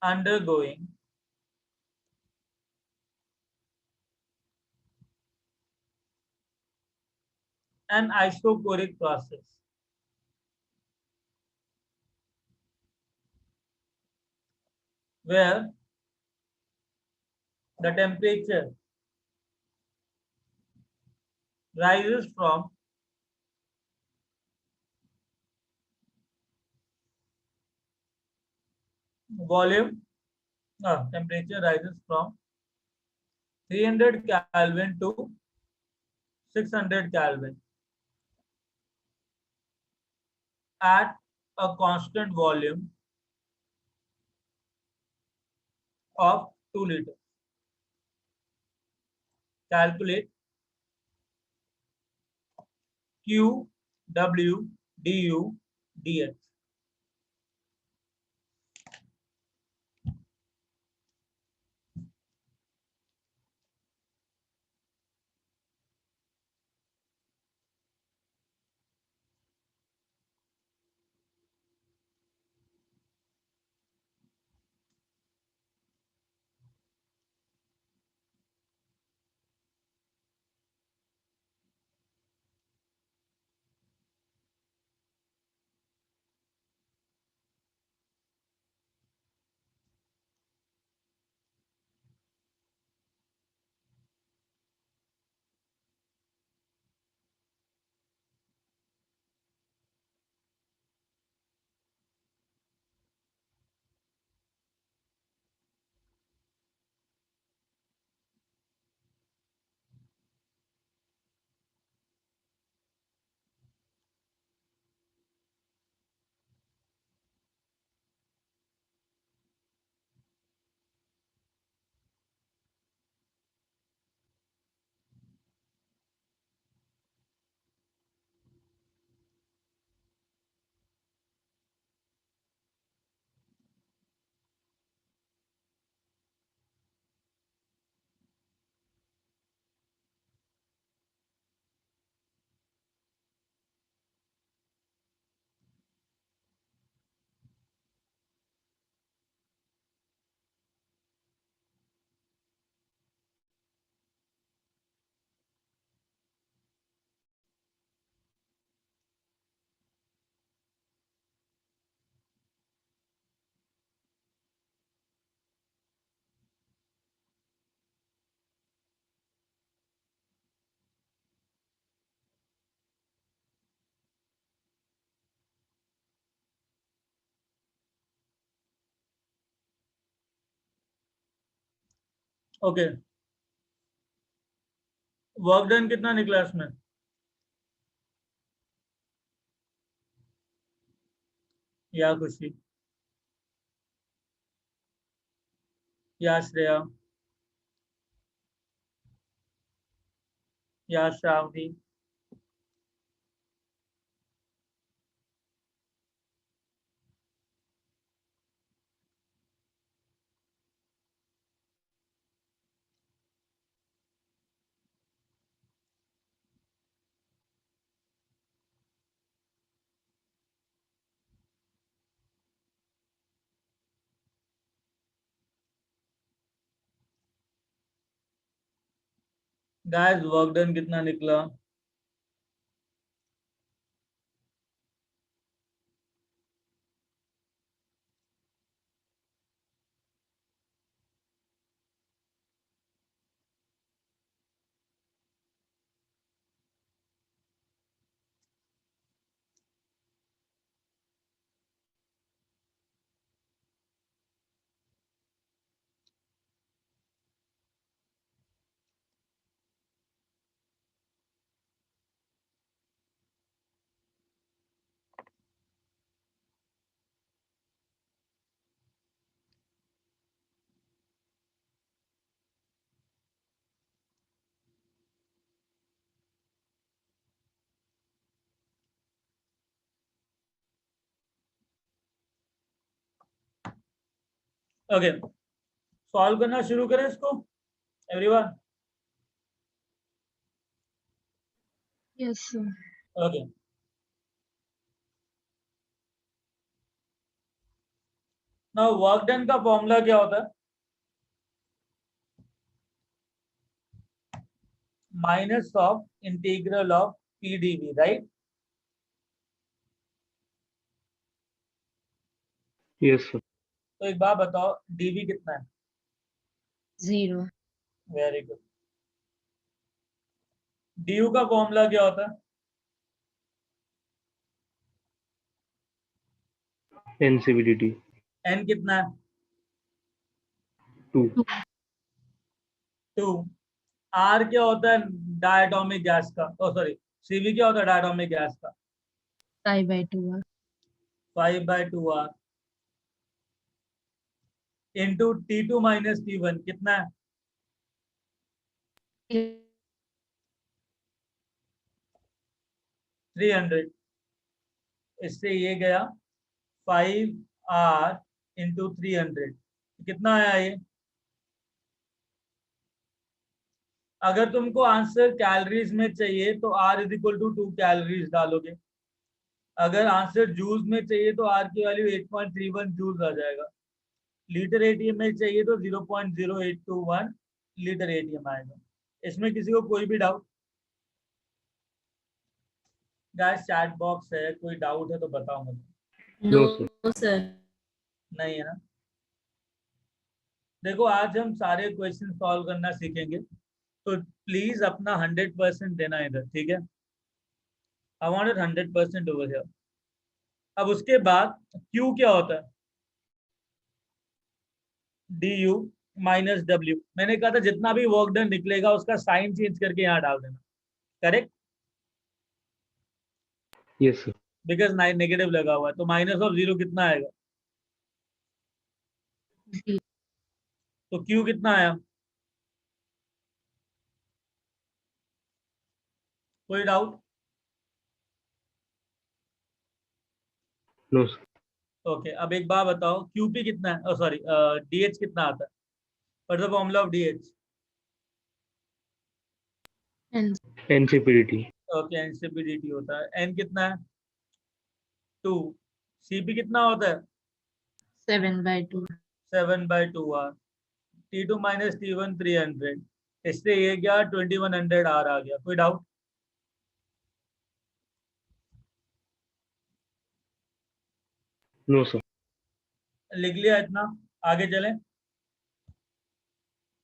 undergoing an isochoric process where the temperature rises from volume, temperature rises from 300 Kelvin to 600 Kelvin at a constant volume of 2 liters. Calculate Q, W, du, dx. Okay, work done कितना निकला इसमें? या खुशी, या श्रेया, या श्रावणी? गाइस वर्क डन कितना निकला? ओके, सॉल्व करना शुरू करें इसको everyone? Yes, sir. Okay, now work done का फॉर्मूला क्या होता है? Minus of integral of PDV, right? Yes sir. तो एक बात बताओ, डीवी कितना है? 0. Very good. डीयू का फॉर्मूला क्या होता है? एनसीबीडीटी एन कितना है? 2। 2। आर क्या होता है डायटोमिक गैस का? ओ सॉरी, सीवी क्या होता है डायटोमिक गैस का? 5/2. 5/2 are into T2 minus T1 कितना है? 300। इससे ये गया 5R इंटू 300, कितना आया ये? अगर तुमको आंसर कैलोरीज में चाहिए तो R is equal to 2 calories डालोगे। अगर आंसर जूल्स में चाहिए तो R की वैल्यू 8.31 जूल्स आ जाएगा। लीटर एटीएम में चाहिए तो 0.0821 लीटर एटीएम आएगा। इसमें किसी को कोई भी डाउट? गाइस चैट बॉक्स है, कोई डाउट है तो बताओ मुझे। No No, sir. sir. नहीं है ना? देखो आज हम सारे क्वेश्चन सॉल्व करना सीखेंगे, तो प्लीज अपना 100% देना इधर, ठीक है? I want 100% over here. अब उसके बाद क्यू क्या होता है? D U minus W. मैंने कहा था जितना भी वर्क डन निकलेगा उसका साइन चेंज करके यहाँ डाल देना, correct? Yes sir. Because negative लगा हुआ है, तो माइनस ऑफ 0 कितना आएगा? तो क्यू कितना आया? कोई डाउट? No sir. ओके, अब एक बात बताओ, क्यूपी कितना है? सॉरी, डीएच कितना आता है? What is the formula of DH? And NCPDT okay, NCPDT होता है। एन कितना है? 2। सीपी कितना होता है? 7/2. 7/2 आर। T2 minus T1 300। इससे ये क्या 2100 आर आ गया। कोई डाउट? No sir. लिख लिया इतना, आगे चलें?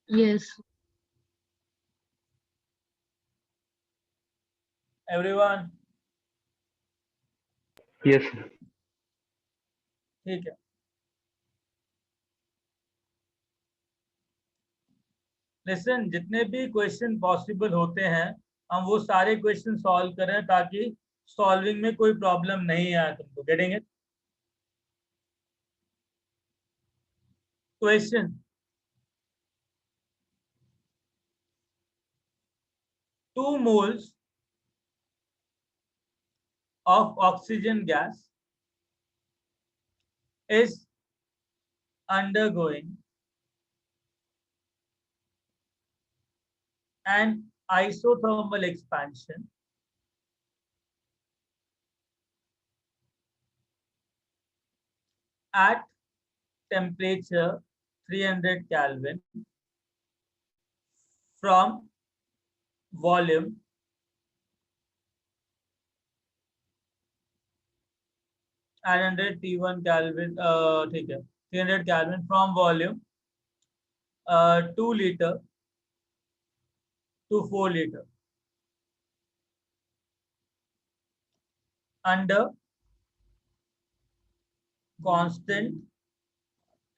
Yes. एवरीवन? Yes sir. ठीक है। लिसन, जितने भी क्वेश्चन पॉसिबल होते हैं हम वो सारे क्वेश्चन सॉल्व करें ताकि सॉल्विंग में कोई प्रॉब्लम नहीं आए तुमको। Getting it? Question, 2 moles of oxygen gas is undergoing an isothermal expansion at temperature 300 Kelvin from volume 900 T1 Kelvin, ठीक है, 300 Kelvin from volume 2 liter to 4 liter under constant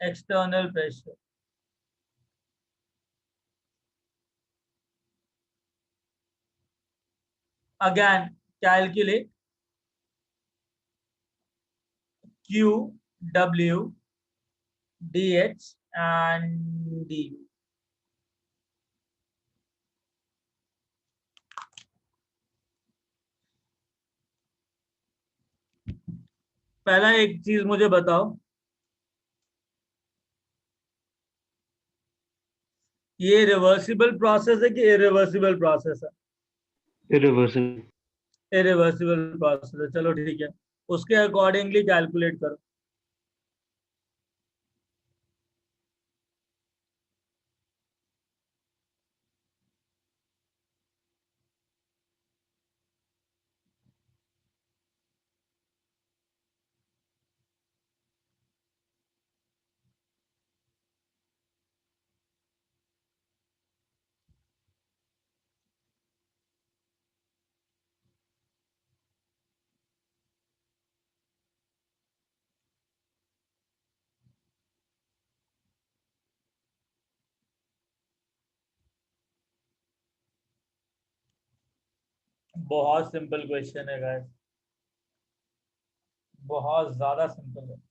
external pressure. Again, calculate Q, W, DH and DU. पहला एक चीज मुझे बताओ, ये रिवर्सिबल प्रोसेस है कि इरिवर्सिबल प्रोसेस है? इरिवर्सिबल। इरिवर्सिबल प्रोसेस है, चलो ठीक है, उसके अकॉर्डिंगली कैलकुलेट करो। बहुत सिंपल क्वेश्चन है गाइस, बहुत ज्यादा सिंपल है।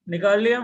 निकाल लिया?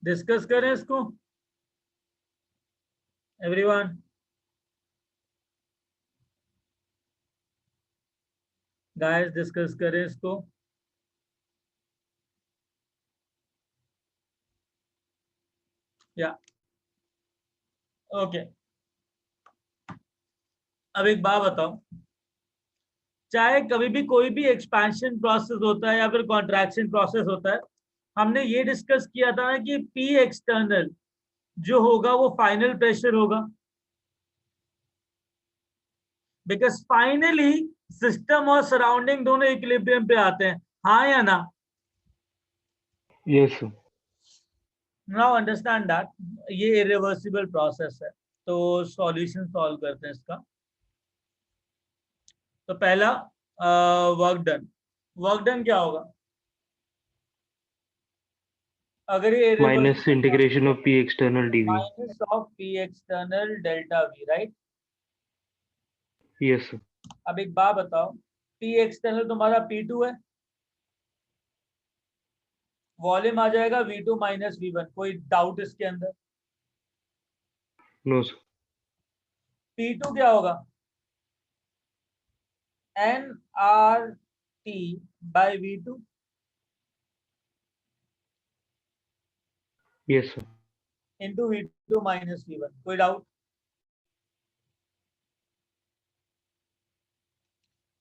डिस्कस करें इसको एवरीवन। गाइस डिस्कस करें इसको। या ओके, अब एक बात बताओ, चाहे कभी भी कोई भी एक्सपेंशन प्रोसेस होता है या फिर कॉन्ट्रैक्शन प्रोसेस होता है, हमने ये डिस्कस किया था ना कि पी एक्सटर्नल जो होगा वो फाइनल प्रेशर होगा, बिकॉज फाइनली सिस्टम और सराउंडिंग दोनों इक्विलिब्रियम पे आते हैं, हाँ या ना? Yes sir. Now understand that ये इरिवर्सिबल प्रोसेस है। तो सॉल्यूशन सॉल्व करते हैं इसका। तो पहला वर्क डन क्या होगा अगर ये minus integration of P external DV. Minus of P external delta V, right? Yes sir. अब एक बात बताओ, पी एक्सटर्नल तुम्हारा P2 है, वॉल्यूम आ जाएगा V2 माइनस V1, कोई डाउट इसके अंदर? No sir. P2 क्या होगा? nRT by V2 yes sir. Into V2 minus V1, कोई डाउट?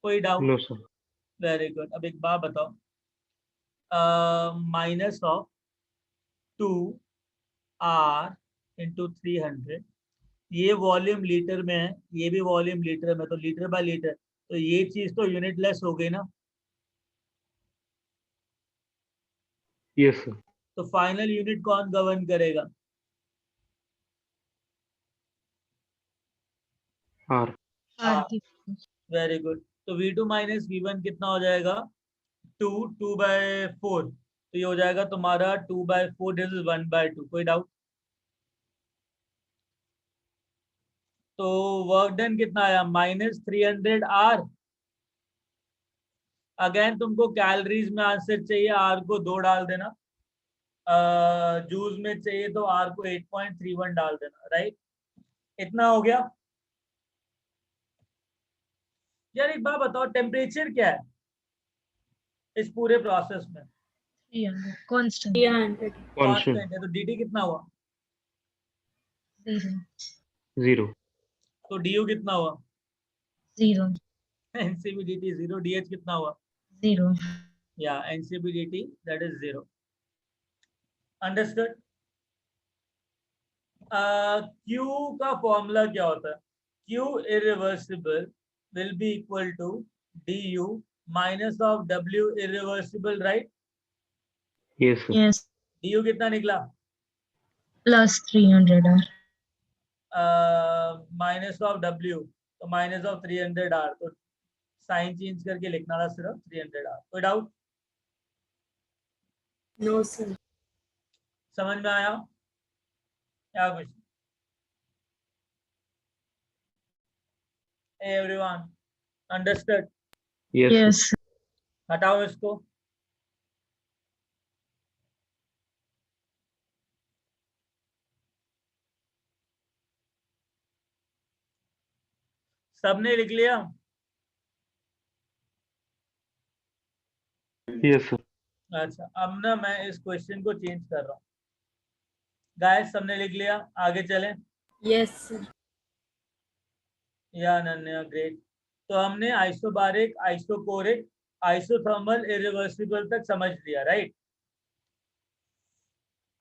कोई doubt? No sir. Very good. अब एक बात बताओ, माइनस ऑफ 2R इंटू 300, ये वॉल्यूम लीटर में है, ये भी वॉल्यूम लीटर में, तो लीटर बाय लीटर, तो ये चीज तो यूनिट लेस हो गई ना। Yes sir. तो फाइनल यूनिट कौन गवर्न करेगा? आर। आर की वेरी गुड। तो V2 माइनस V1 कितना हो जाएगा? 2/4, तो ये हो जाएगा तुम्हारा 2/4, दिस इज 1/2, कोई डाउट? तो वर्क डन कितना आया? -300R। अगेन तुमको कैलोरीज में आंसर चाहिए, आर को 2 डाल देना, जूस में चाहिए तो आर को 8.31 डाल देना, राइट? इतना हो गया। यार एक बात बताओ, टेम्परेचर क्या है इस पूरे प्रोसेस में? 300 कांस्टेंट 300. कांस्टेंट है, तो dt कितना हुआ? 0 0। तो du कितना हुआ? 0 ncb dt 0, dh कितना हुआ? 0 या ncb dt that is 0। Understood? Q का फॉर्मूला क्या होता है? Q irreversible will be equal to du minus of W irreversible, right? Yes sir. Yes du कितना निकला? Plus 300 R minus of W, तो माइनस ऑफ 300R, तो साइन चेंज करके लिखना था सिर्फ 300R। कोई डाउट? No, sir. समझ में आया क्या कुछ? Everyone understood? Yes sir. Yes हटाओ इसको। सबने लिख लिया? Yes sir. अच्छा, अब ना मैं इस क्वेश्चन को चेंज कर रहा हूँ। गाइस सबने लिख लिया, आगे चलें? Yes, sir. या अनन्या, ग्रेट। तो हमने आइसोबारिक, आइसोकोरिक, आइसोथर्मल, इरिवर्सिबल तक समझ लिया, राइट?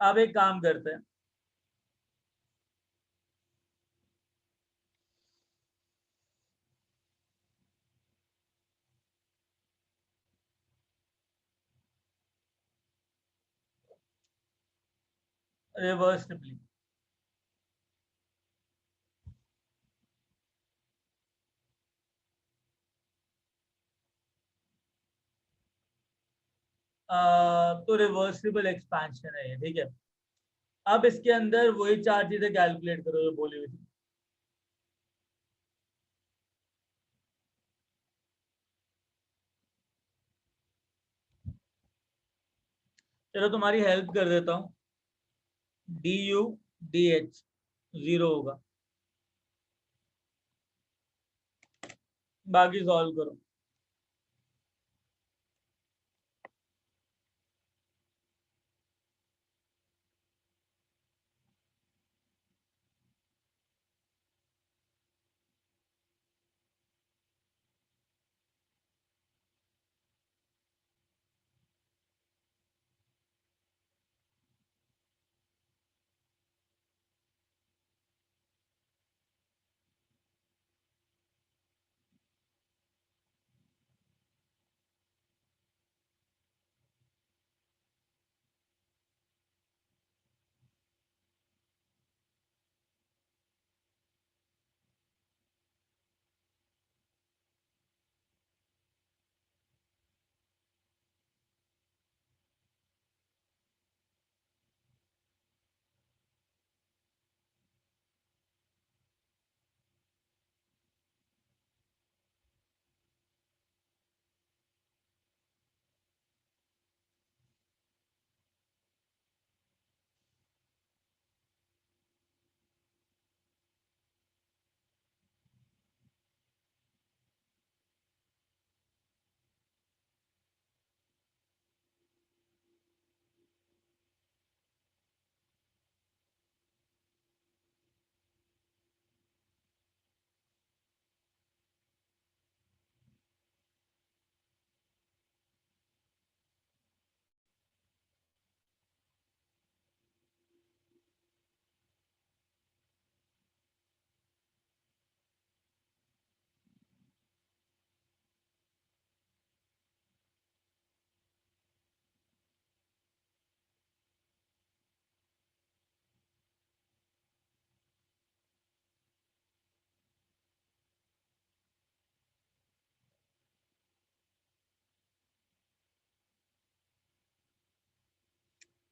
अब एक काम करते हैं, रिवर्सिबली। तो रिवर्सिबल एक्सपेंशन है ये, ठीक है? अब इसके अंदर वही 4 चीजें कैलकुलेट करो जो बोली हुई थी। चलो तुम्हारी हेल्प कर देता हूँ। du dh 0 होगा। बाकी सॉल्व करो।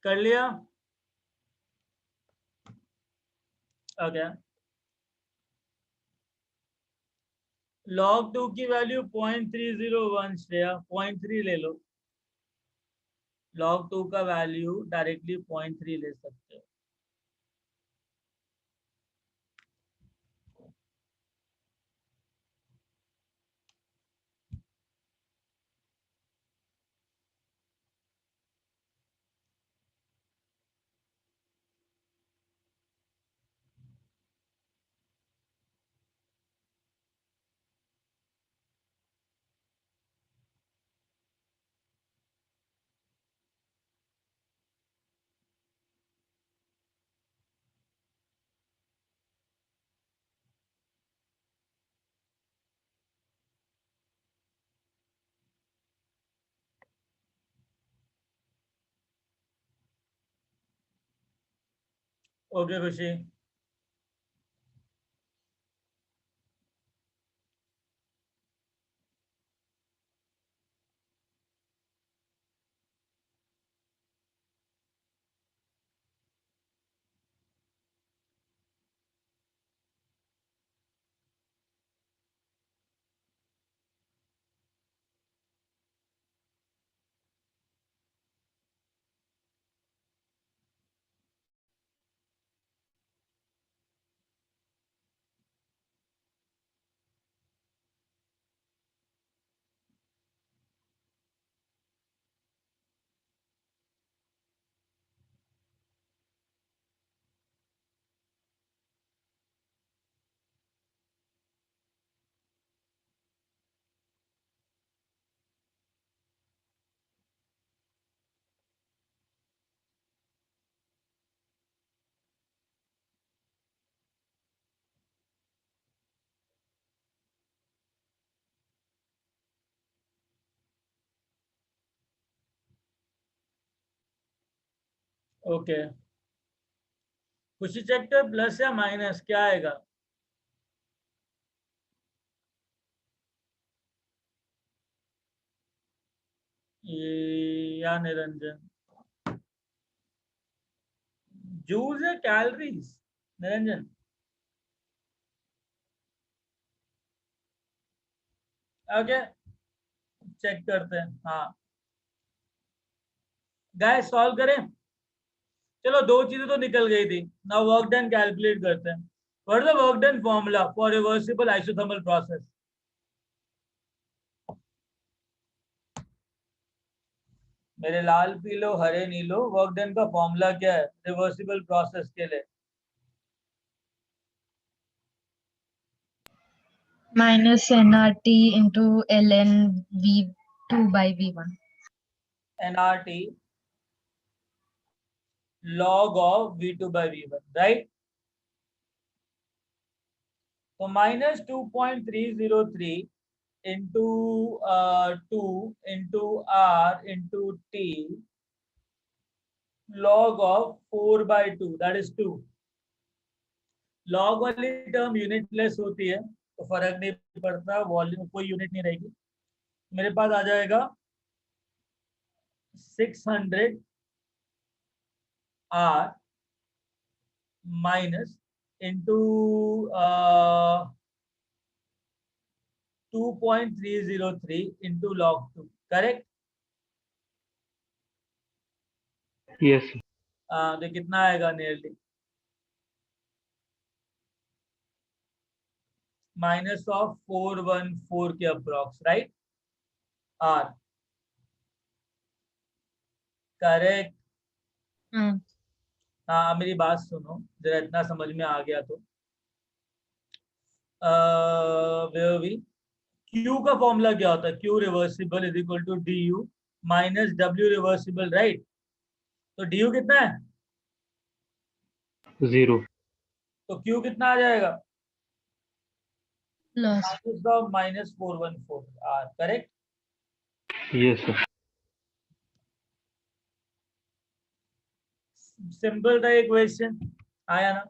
कर लिया? ओके। log 2 की वैल्यू 0.301 श्रेया 0.3 ले लो। log 2 का वैल्यू डायरेक्टली 0.3 ले सकते हो। ओके खुशी। ओके खुशी चेक कर, प्लस या माइनस क्या आएगा? ये या निरंजन जूल्स या कैलोरीज? निरंजन ओके चेक करते हैं। हाँ गाइस सॉल्व करें। चलो दो चीजें तो निकल गई थी। नाउ वर्क डन कैलकुलेट करते हैं। What is the work done formula for reversible isothermal process? मेरे लाल पीलो हरे नीलो, वर्क डन का फॉर्मूला क्या है रिवर्सिबल प्रोसेस के लिए? minus nRT into ln v2 by v1. nRT log of v2 by v1, right? तो minus 2.303 into 2 into r into t log of 4 by 2, that is 2. Log वाली टर्म यूनिटलेस होती है तो फर्क नहीं पड़ता, वॉल्यूम कोई यूनिट नहीं रहेगी। मेरे पास आ जाएगा 600 r minus into 2.303 into log 2, correct? Yes sir. तो कितना आएगा नियरली? माइनस ऑफ 414 के अप्रॉक्स, राइट? Are correct. हाँ हाँ मेरी बात सुनो जरा, इतना समझ में आ गया तो भी Q का फॉर्मूला क्या होता है? Q reversible is equal to D U minus W reversible, right? तो डी यू कितना है? 0। तो Q कितना आ जाएगा? plus minus of minus 414 R, correct? Yes sir. Simple था ये क्वेश्चन, आया ना?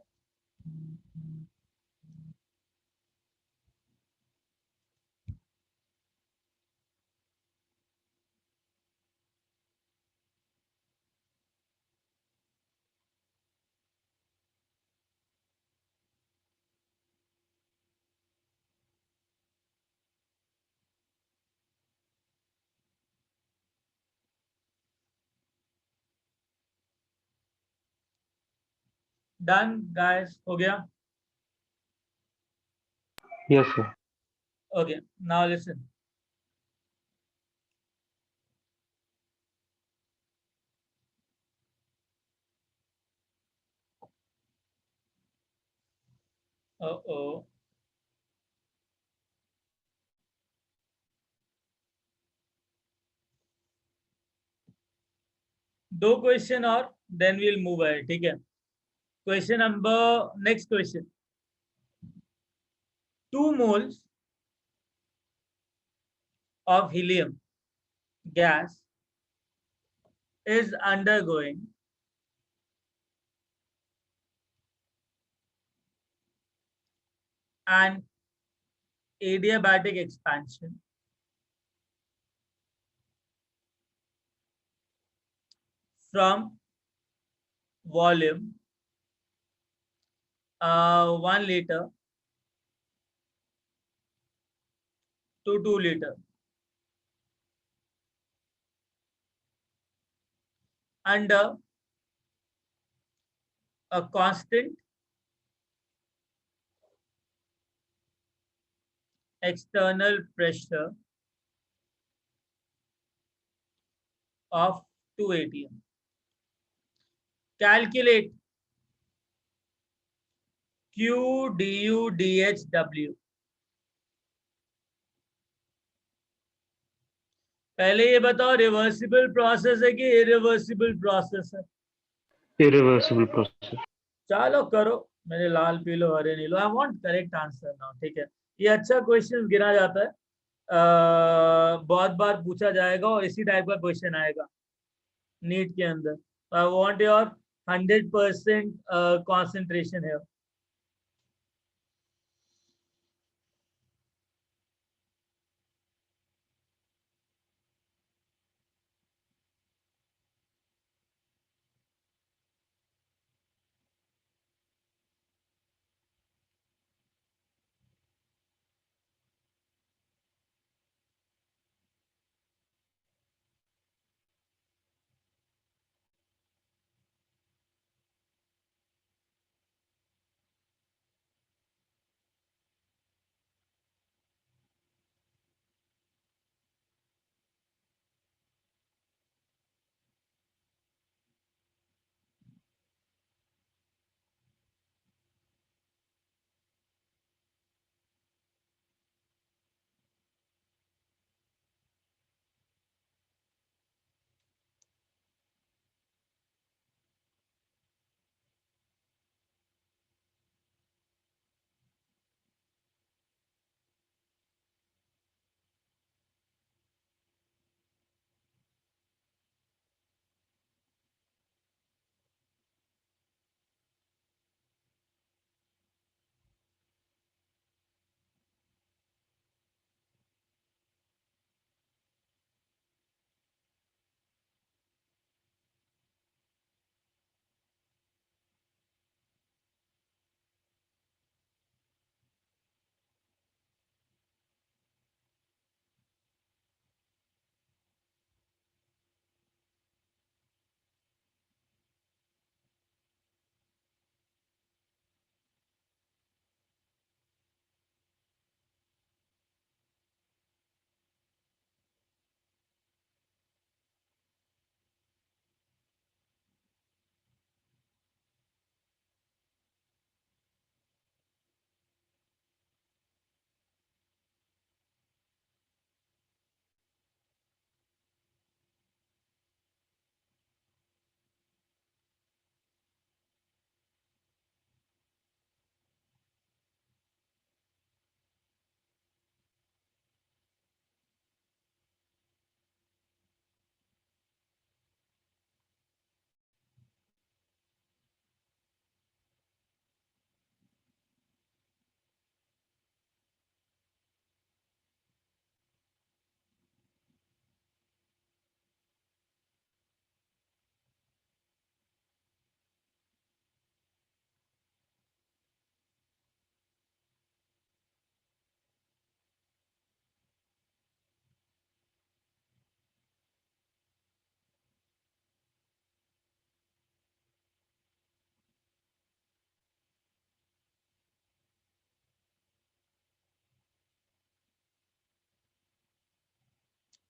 डन गाइस, हो गया? Yes sir. Okay now listen. ओ दो क्वेश्चन और देन वील मूव है, ठीक है? Question number, next question. 2 moles of helium gas is undergoing an adiabatic expansion from volume 1 liter to 2 liter under a constant external pressure of 2 atm. Calculate Q du dh w. पहले ये बताओ रिवर्सिबल प्रोसेस है कि इरिवर्सिबल प्रोसेस है? Irreversible process. चलो करो मेरे लाल पीलो हरे नीलो, I want correct answer now, ठीक है? ये अच्छा क्वेश्चन गिना जाता है, बहुत बार पूछा जाएगा और इसी टाइप का क्वेश्चन आएगा नीट के अंदर। आई वांट योर 100% कंसंट्रेशन है।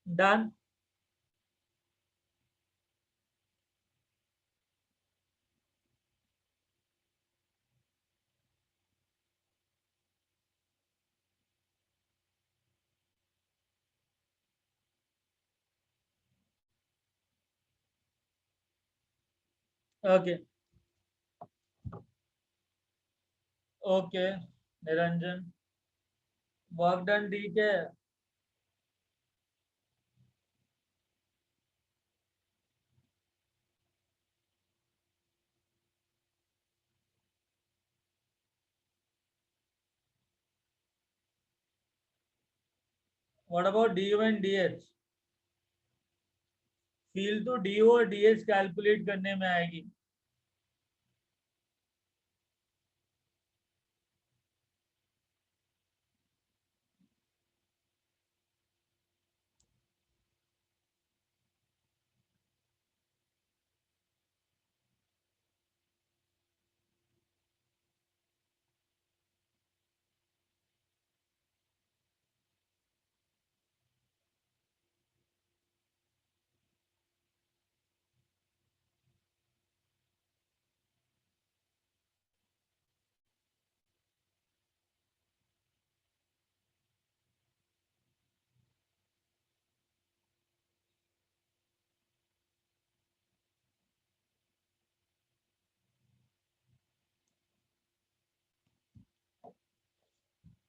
Done. Okay okay Niranjan, work done, ठीक है। What about D you and D H? Feel तो डी और डी एच कैलकुलेट करने में आएगी।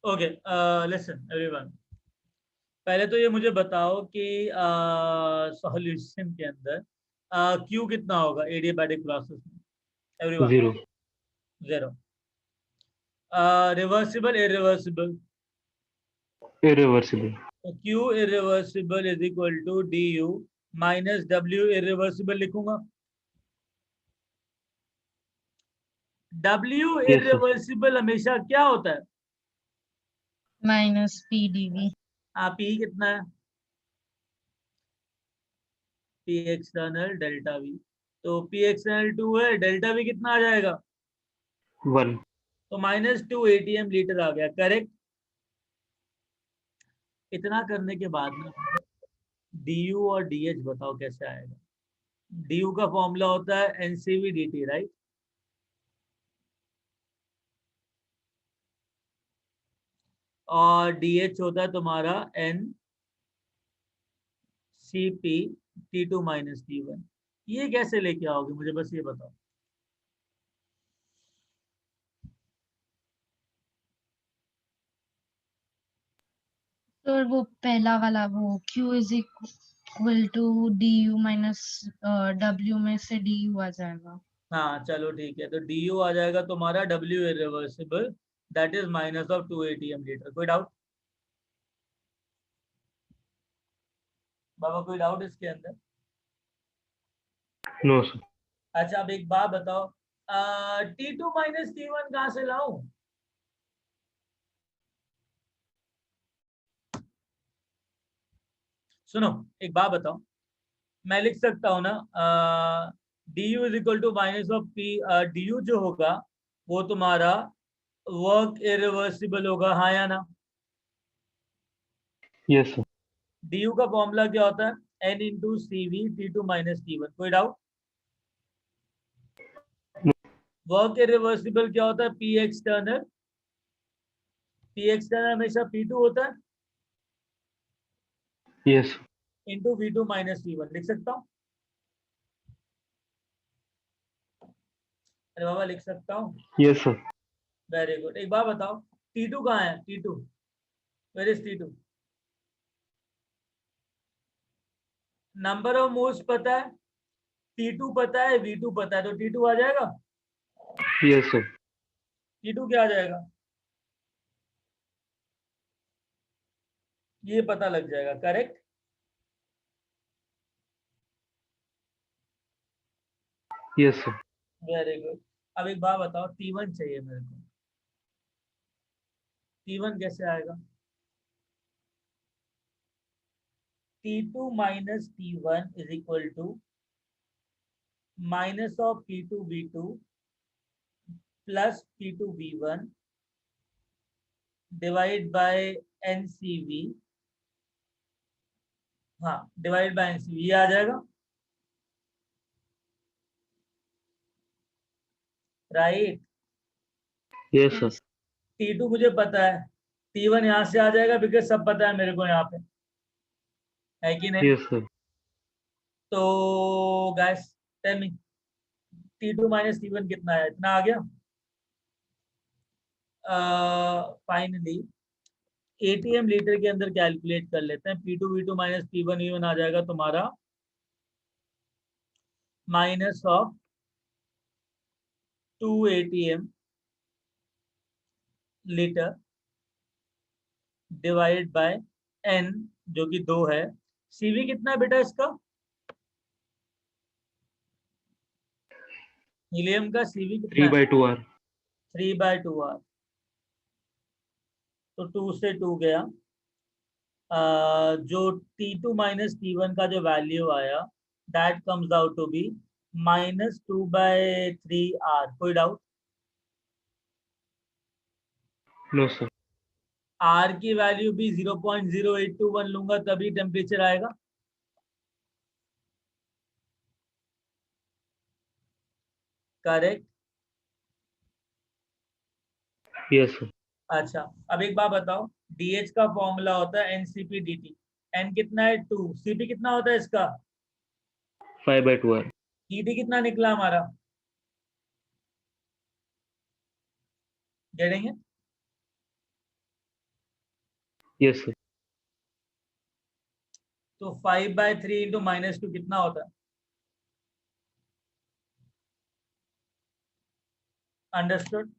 ओके लिसन एवरीवन, पहले तो ये मुझे बताओ कि सॉल्यूशन के अंदर क्यू कितना होगा एडियाबैटिक प्रोसेस में? एवरीवन 0. 0। Reversible irreversible? Irreversible. तो Q irreversible is equal to D U minus W irreversible लिखूंगा। W Yes, sir. इरिवर्सिबल हमेशा क्या होता है? Minus P DV. पी कितना है? P external delta we. तो पी एक्सटर्नल 2 है, डेल्टा वी कितना आ जाएगा? 1. तो -2 एटीएम लीटर आ गया, करेक्ट। इतना करने के बाद ना डी यू और डी एच बताओ कैसे आएगा? डी यू का फॉर्मूला होता है एनसीवी डी टी, राइट? और डी एच होता है तुम्हारा N C P T two minus T one. ये कैसे लेके आओगे मुझे बस ये बताओ। तो वो पहला वाला वो Q is equal to D U minus W में से डी यू आ जाएगा। हाँ चलो ठीक है, तो डी यू आ जाएगा तुम्हारा W irreversible, that is minus of 2 ATM litre. कोई डाउट बाबा, कोई डाउट इसके अंदर? No, sir. अच्छा अब एक बात बताओ, T two minus T one कहाँ से लाऊं? सुनो एक बात बताओ, मैं लिख सकता हूँ ना D U is equal to minus of P, D U जो होगा वो तुम्हारा वर्क इरिवर्सिबल होगा, हाँ या ना? Yes, sir. डी यू का फॉर्मूला क्या होता है? N into C V T two minus T one. कोई डाउट? वर्क इरिवर्सिबल क्या होता है? पी एक्सटर्नल, पी एक्सटर्नल हमेशा पी टू होता है Yes, sir. Into V two minus T one. लिख सकता हूँ? अरे बाबा लिख सकता हूँ? Yes, sir. Very good. एक बात बताओ, टी टू कहाँ है? T two, where is T two? Number of moles पता है, टी टू पता है, वी टू पता है, तो टी टू आ जाएगा। Yes, sir. टी टू क्या आ जाएगा? ये पता लग जाएगा, correct. Yes, sir. Very good. अब एक बात बताओ, टी वन चाहिए मेरे को, टी वन कैसे आएगा? T two minus T one is equal to minus of P two V two plus P two V one divide by N C V हाँ, डिवाइड बाय एनसीवी ये आ जाएगा, राइट। Yes sir. T2 मुझे पता है, T1 यहाँ से आ जाएगा बिकॉज सब पता है मेरे को यहाँ पे, है कि नहीं? Yes sir. तो guys tell me, T2 minus T1 कितना है? इतना आ गया। फाइनली एटीएम लीटर के अंदर कैलकुलेट कर लेते हैं। P2 V2 minus P1 V1 आ जाएगा तुम्हारा minus of 2 ATM litre divide by N जो कि 2 है। CV कितना है बेटा इसका? हीलियम का CV कितना है? 3/2R। 3/2R। तो 2 से 2 गया। जो T2 माइनस T1 का जो वैल्यू आया that comes out to be -2/3R। कोई डाउट? No sir. R की वैल्यू भी 0.0821 लूंगा तभी टेम्परेचर आएगा। करेक्ट। Yes sir. अच्छा, अब एक बात बताओ, DH का फॉर्मूला होता है NCP/DT। N कितना है? 2। CP कितना होता है इसका? 5/2R। DT कितना निकला हमारा? गेटिंग? Yes sir. तो 5/3 इंटू -2 कितना होता है? Understood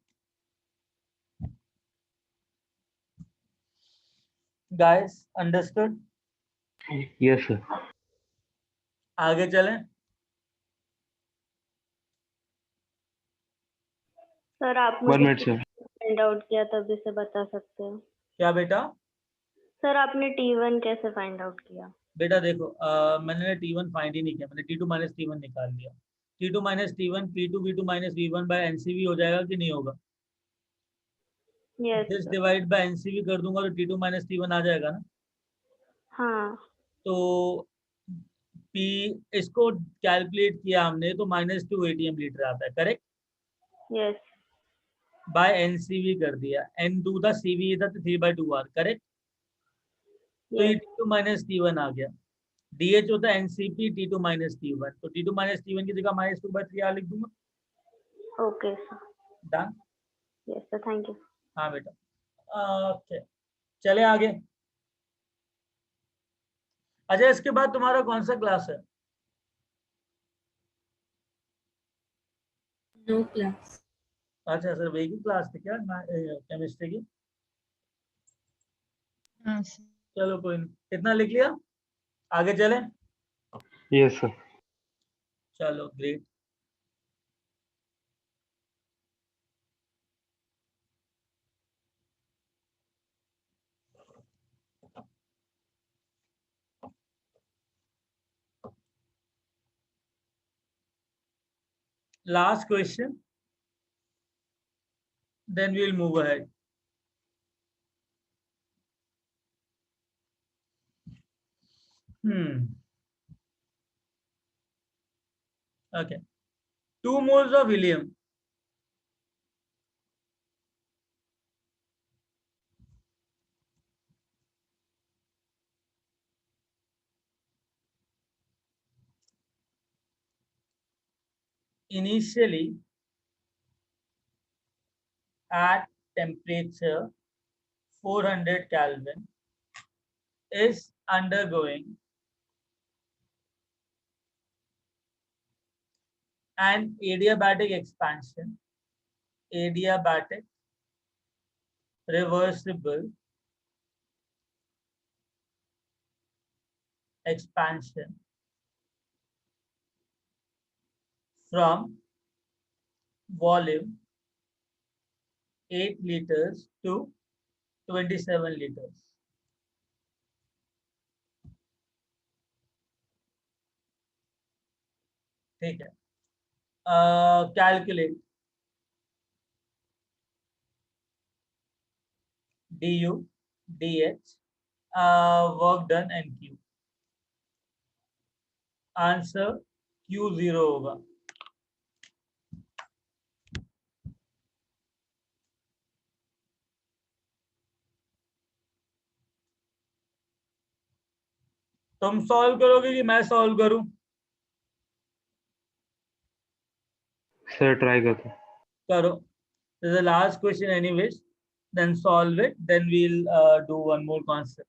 guys? Understood? Yes sir. आगे चलें। सर आप 1 मुझे मिनट सर। फाइंड आउट किया तभी से बता सकते हो? क्या बेटा? सर आपने T1 कैसे फाइंड आउट किया? बेटा देखो, मैंने T1 फाइंड ही नहीं किया, मैंने T2 माइनस T1 निकाल लिया। T2 minus T1 P2 V2 minus V1 bye NCV हो जाएगा कि नहीं होगा? Yes this sir. Divide by NCV कर दूंगा तो T2 माइनस T1 आ जाएगा ना। हाँ। तो P इसको कैलकुलेट किया हमने तो -2 ATM लीटर आता है, करेक्ट। यस। बाय NCV कर दिया, N2 था CV था तो 3/2R, करेक्ट। तो ये यस। T2 माइनस T1 आ गया। DH होता है NCP T2 माइनस T1, तो T2 माइनस T1 की जगह -2/3R लिख दूंगा। Okay sir. Done. Yes sir, thank you. हाँ बेटा। ओके, चले आगे। अच्छा, इसके बाद तुम्हारा कौन सा क्लास है? No class. अच्छा सर, वही की क्लास थी क्या केमिस्ट्री की? हाँ सर। चलो कोई नहीं, कितना लिख लिया? आगे चले। Yes sir. चलो ग्रेट। Last question, then we'll move ahead. Okay. 2 moles of helium initially at temperature 400 Kelvin is undergoing an adiabatic expansion, adiabatic reversible expansion from volume 8 liters to 27 liters. ठीक है, calculate du dh, work done and q. Answer Q0 होगा। तुम सॉल्व करोगे कि मैं सॉल्व करूं? सर ट्राई करते हैं। करो। This is the last question anyways. Then solve it. Then we'll do one more concept.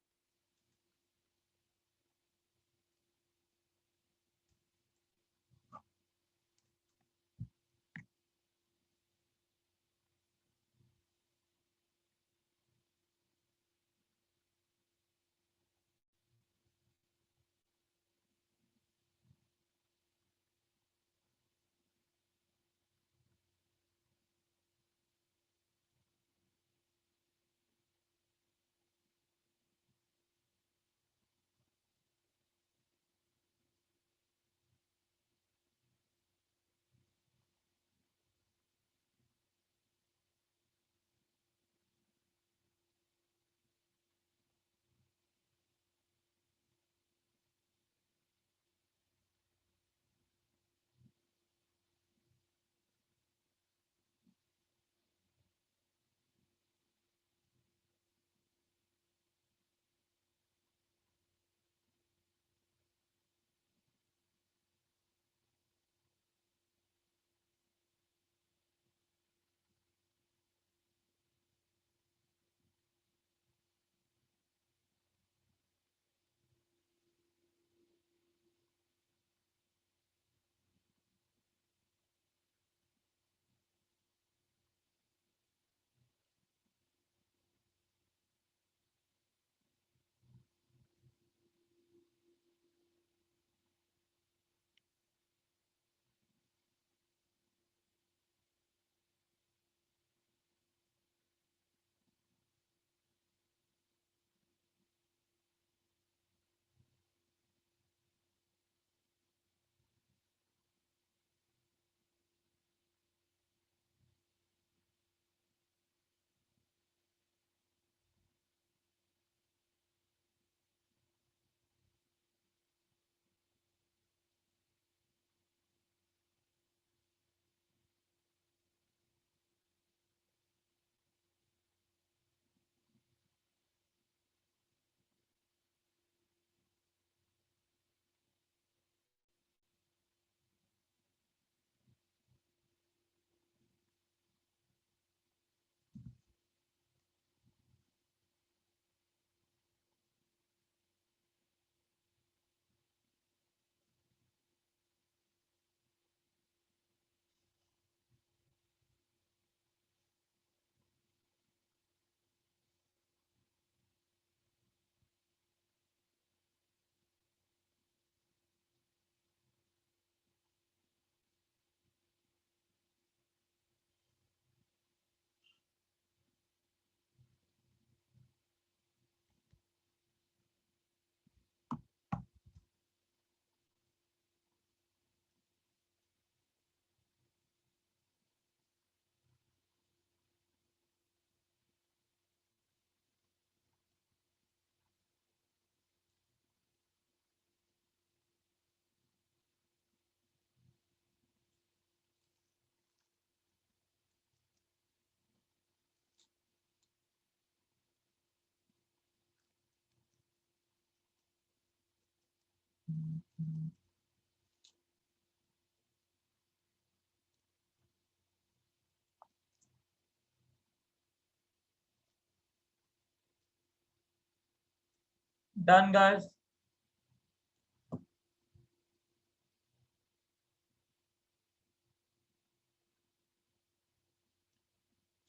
Done, guys.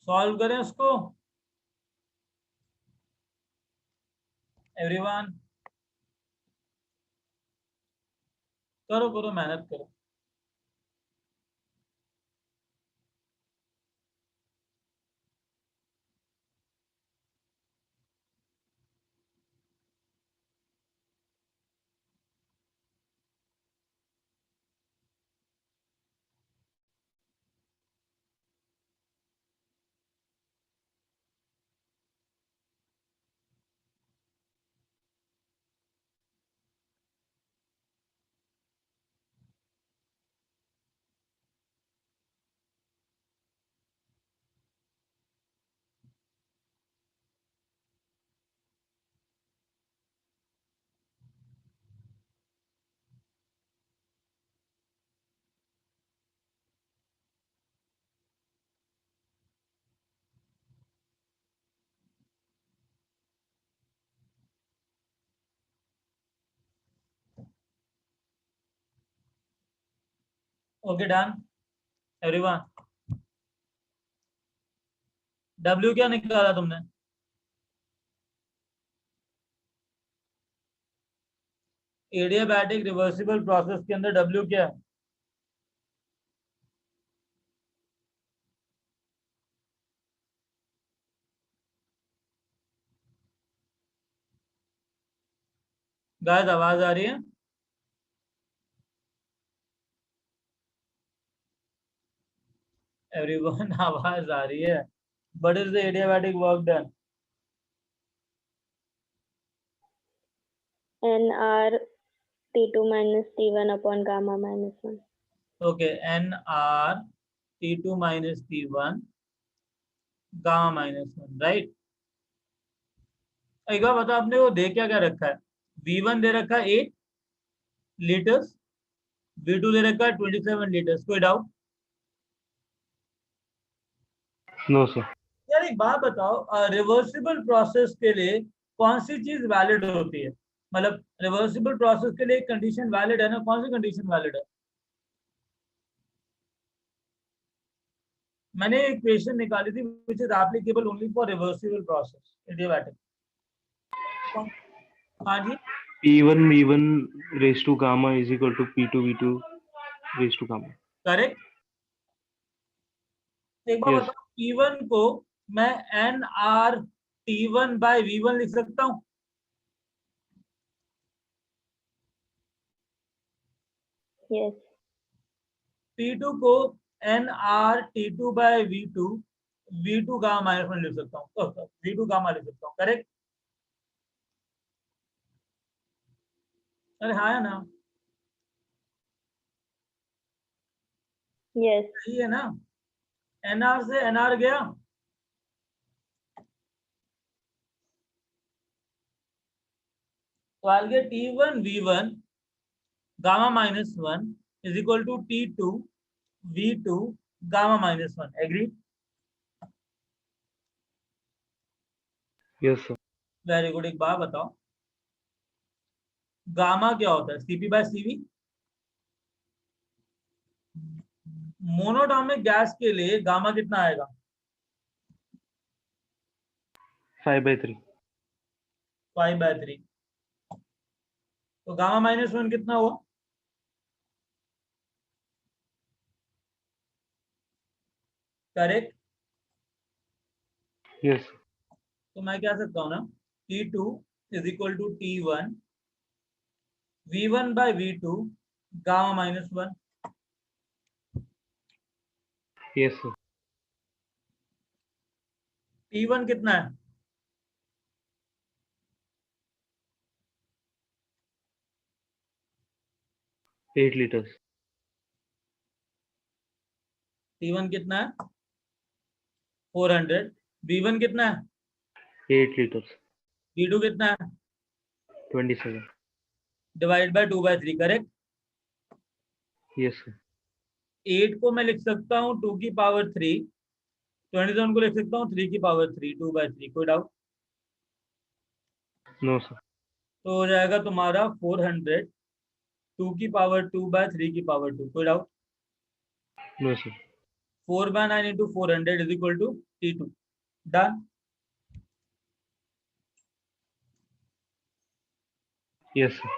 Solve करें उसको एवरीवन। करो करो, मेहनत करो। Okay done everyone. डब्ल्यू क्या निकाला तुमने? एडियाबैटिक रिवर्सिबल प्रोसेस के अंदर डब्ल्यू क्या है? गाइस आवाज आ रही है? एवरीवन आवाज आ रही है? What is the adiabatic work done? NR T2 minus T1 upon gamma minus 1. Okay, NR T2 minus T1 gamma minus 1, right? एक बार बताओ आपने वो दे क्या क्या रखा है? V1 दे रखा है 8 लीटर्स, V2 दे रखा है 27 लीटर्स। कोई डाउट? No sir. यार एक बात बताओ, रिवर्सिबल प्रोसेस के लिए कौन सी चीज वैलिड होती है? मतलब रिवर्सिबल प्रोसेस के लिए एक कंडीशन वैलिड है ना, कौन सी कंडीशन वैलिड है? मैंने एक इक्वेशन निकाली थी which is applicable only for reversible process adiabatic. हाँ जी, P1 V1 raised to gamma is equal to P2 V2 raised to gamma. Correct. एक बार Yes. बताओ P1 को मैं N R T1 bye V1 लिख सकता हूँ? Yes. P2 को N R T2 by V2 V2 gamma minus one लिख सकता हूँ, V2 गामा लिख सकता हूँ। करेक्ट? अरे हाँ या ना? Yes. सही है ना? एनआर से एनआर गया, तो आगे T1 V1 gamma minus one is equal to T2 V2 gamma minus one. Agree? Yes sir. Very good. एक बात बताओ, गामा क्या होता है? CP by CV. Monatomic gas के लिए गामा कितना आएगा? 5/3. 5/3। तो गामा माइनस वन कितना हुआ? करेक्ट। Yes. तो मैं क्या सकता हूँ ना, T2 is equal to T1 V1 by V2 gamma minus one. Yes sir. T1 कितना है? Eight liters. T1 कितना है? 400। V1 कितना है? 8 liters. V2 कितना है? 27. Divide by 2/3। Correct. Yes sir. 8 को मैं लिख सकता हूँ 2 की पावर 3, 27 को लिख सकता हूँ 3 की पावर 3, 2/3। कोई डाउट? No sir. तो हो जाएगा तुम्हारा 400 2 की पावर 2/3 की पावर 2। कोई doubt? No sir. 4/9 into 400 is equal to T2। Done. Yes sir.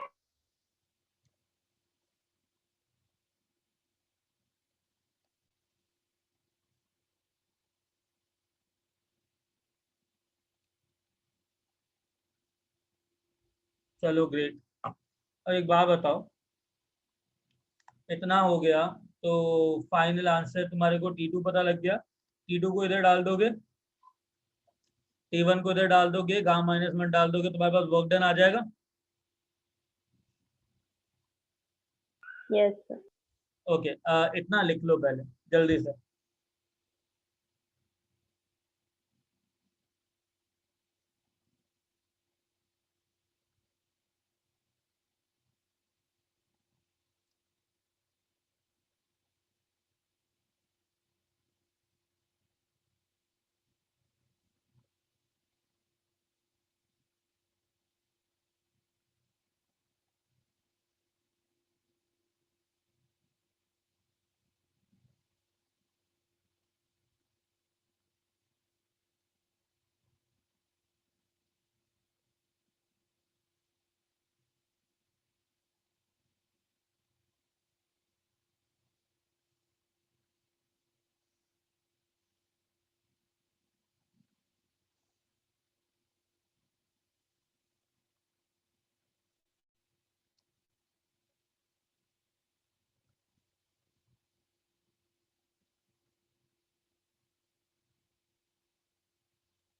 चलो ग्रेट। और एक बात बताओ, इतना हो गया तो फाइनल आंसर तुम्हारे को T2 पता लग गया। T2 को इधर डाल दोगे, T1 को इधर डाल दोगे, गामा माइनस वन डाल दोगे, तुम्हारे पास वर्क डन आ जाएगा। Yes sir. ओके, इतना लिख लो पहले जल्दी से।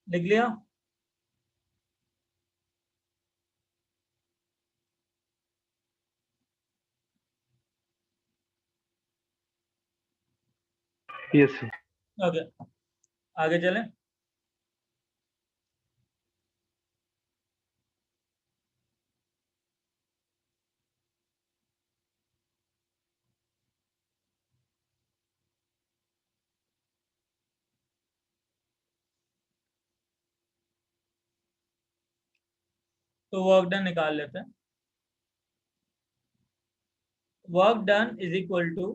लिख लिया? Yes sir. ओके, आगे चलें। तो वर्क डन निकाल लेते हैं। Work done is equal to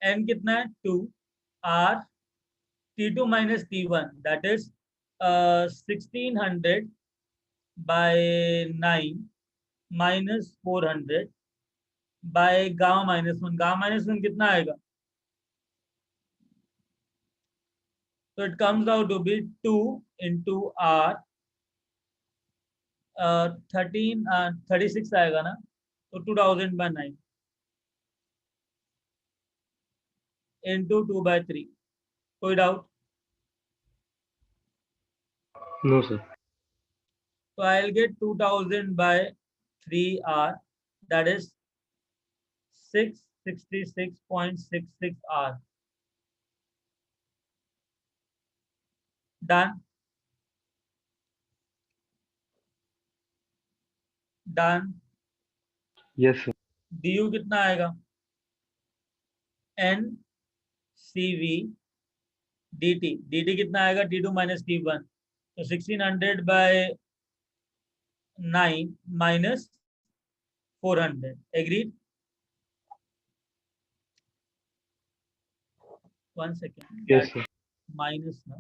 N कितना है 2 R T2 minus T1, that is 1600 by 9 minus 400 by gamma minus one. Gamma minus one कितना आएगा? तो it comes out to be 2 into R 36 आएगा ना, तो 2000 by 9 इंटू 2/3। कोई doubt? No sir. So I'll get 2000 by 3R, that is 666.66 R. Done. Done. Yes sir. du कितना आएगा? n cv dt। dt कितना आएगा? t2 minus t1, तो 1600 by 9 minus 400। Agreed? 1 second, yes sir. Minus ना,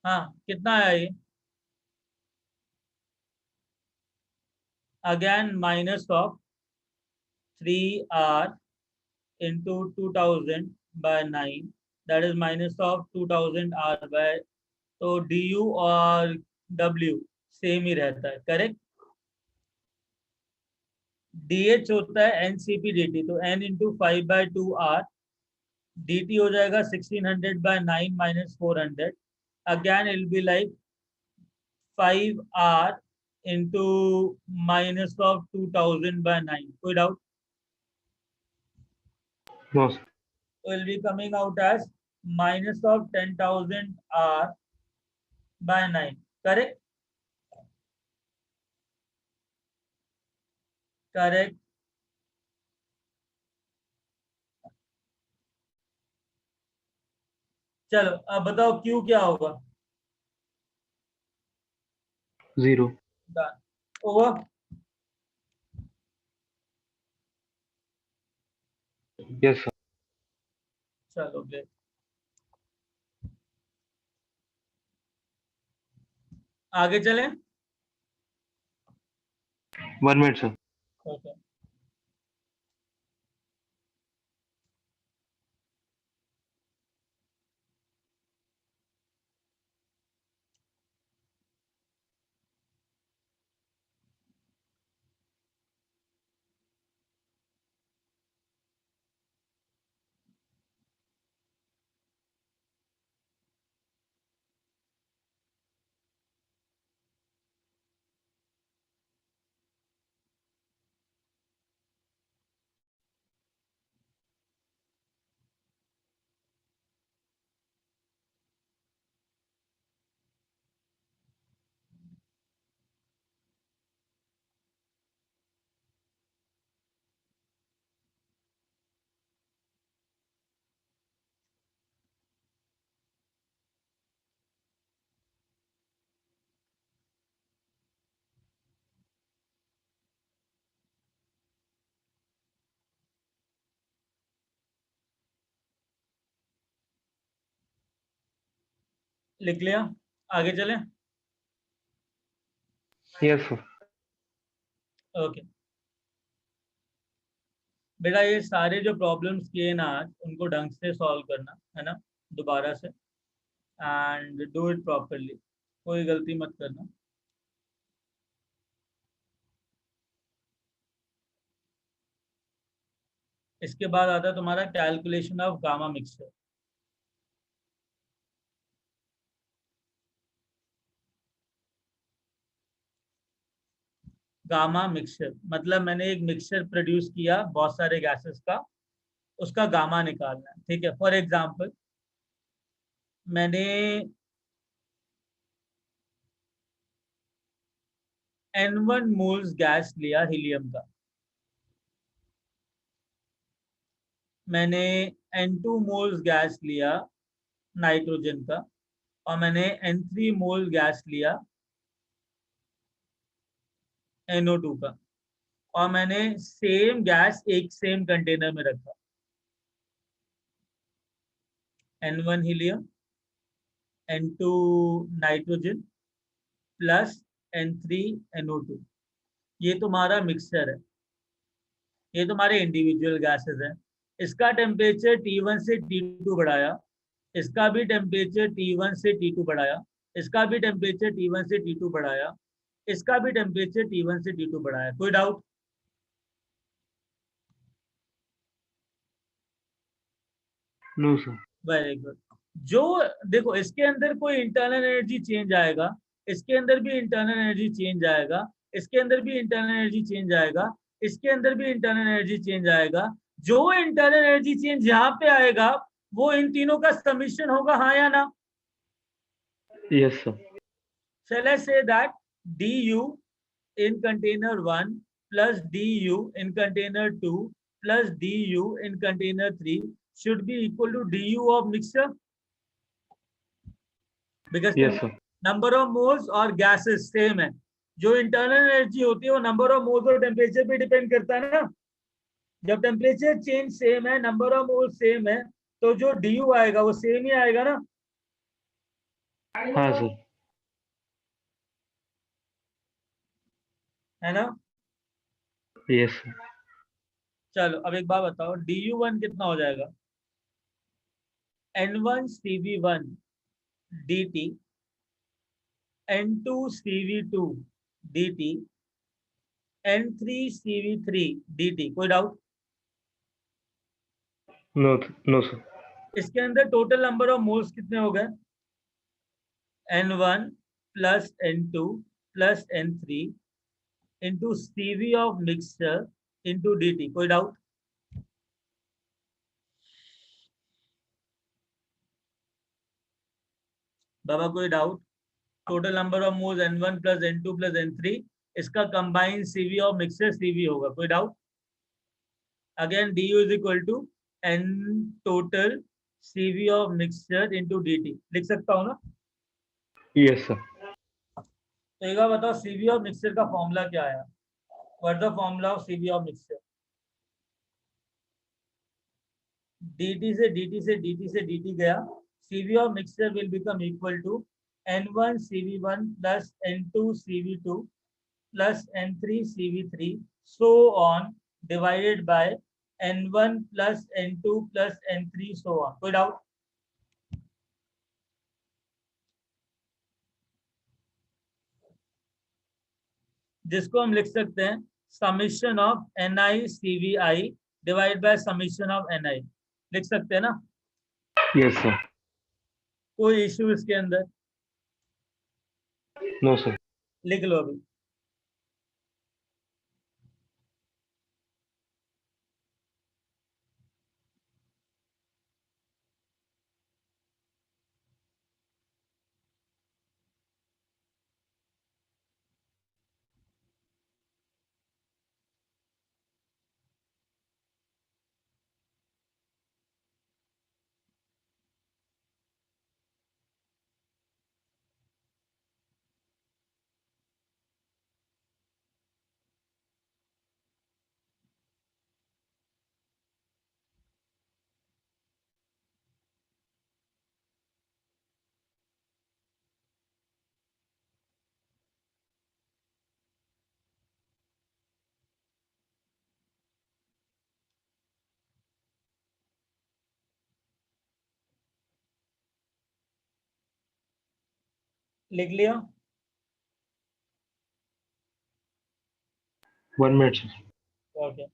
हाँ कितना आया ये? Again minus of 3r into 2000 by 9, that is minus of 2000 r by, तो du और w सेम ही रहता है, करेक्ट? dh होता है ncp dt, तो n इंटू 5/2r, dt हो जाएगा 1600 by 9 minus 400। Again it will be like 5r into minus of 2000 by 9। कोई doubt? No sir. So it will be coming out as minus of 10,000 R by 9. Correct? Correct. चलो अब बताओ Q क्या होगा? 0। Done. Over. Yes sir. चलो great. आगे चलें? 1 मिनट सर। Okay. लिख लिया? आगे चलें? Yes sir. ओके बेटा, ये सारे जो प्रॉब्लम्स किए ना आज, उनको ढंग से सॉल्व करना है ना, दोबारा से, एंड डू इट प्रॉपरली। कोई गलती मत करना। इसके बाद आता है तुम्हारा calculation of gamma mixture. Gamma mixture, मतलब मैंने एक मिक्सचर प्रोड्यूस किया बहुत सारे गैसेस का, उसका गामा निकालना है। ठीक है, फॉर एग्जांपल मैंने N1 मोल्स गैस लिया हीलियम का, मैंने N2 मोल्स गैस लिया नाइट्रोजन का, और मैंने N3 मोल गैस लिया NO2 का, और मैंने सेम गैस एक सेम कंटेनर में रखा, N1 helium, N2 nitrogen plus N3 NO2। ये तुम्हारा मिक्सचर है, ये तुम्हारे इंडिविजुअल गैसेस हैं। इसका टेम्परेचर T1 से T2 बढ़ाया, इसका भी टेम्परेचर T1 से T2 बढ़ाया, इसका भी टेम्परेचर T1 से T2 बढ़ाया, इसका भी टेम्परेचर T1 से T2 बढ़ाया। कोई doubt? No sir. Very good. जो देखो, इसके अंदर कोई इंटरनल एनर्जी चेंज आएगा, इसके अंदर भी इंटरनल एनर्जी चेंज आएगा, इसके अंदर भी इंटरनल एनर्जी चेंज आएगा, इसके अंदर भी इंटरनल एनर्जी चेंज आएगा। जो इंटरनल एनर्जी चेंज यहाँ पे आएगा वो इन तीनों का समीशन होगा, हाँ या ना? Yes sir. Shall I say that du in container 1 plus du in container 2 plus du in container 3 should be equal to du of mixture? Because yes sir. number of moles और gases same है। जो इंटरनल एनर्जी होती है वो नंबर ऑफ मोल्स और टेम्परेचर पे डिपेंड करता है ना। जब टेम्परेचर चेंज सेम है, नंबर ऑफ मोल्स सेम है, तो जो du आएगा वो सेम ही आएगा ना। हाँ सर। है ना? Yes sir. चलो अब एक बात बताओ, du1 कितना हो जाएगा? N1 CV1 dt, N2 CV2 dt, N3 CV3 dt। कोई डाउट? No no sir. इसके अंदर टोटल नंबर ऑफ मोल्स कितने हो गए? N1 plus N2 plus N3 into CV of mixture into dt। कोई डाउट? बाबा कोई doubt? Total number of moles N1 plus N2 plus N3, इसका combined CV of mixture CV होगा। कोई doubt? Again du is equal to n total CV of mixture into dt। लिख सकता हूँ ना? Yes sir. तो एक बार बताओ, CV of mixture का फॉर्मूला क्या है? What the formula of CV of mixture? dt से dt गया, CV of mixture will become equal to N1 CV1 plus N2 CV2 plus N3 CV3 so on divided by N1 plus N2 plus N3 so on। कोई डाउट? जिसको हम लिख सकते हैं summation of NiCVi divide by summation of Ni। लिख सकते हैं ना? Yes sir. कोई इश्यू इसके अंदर? No sir. लिख लो अभी। लिख लिया? 1 minute sir. Okay.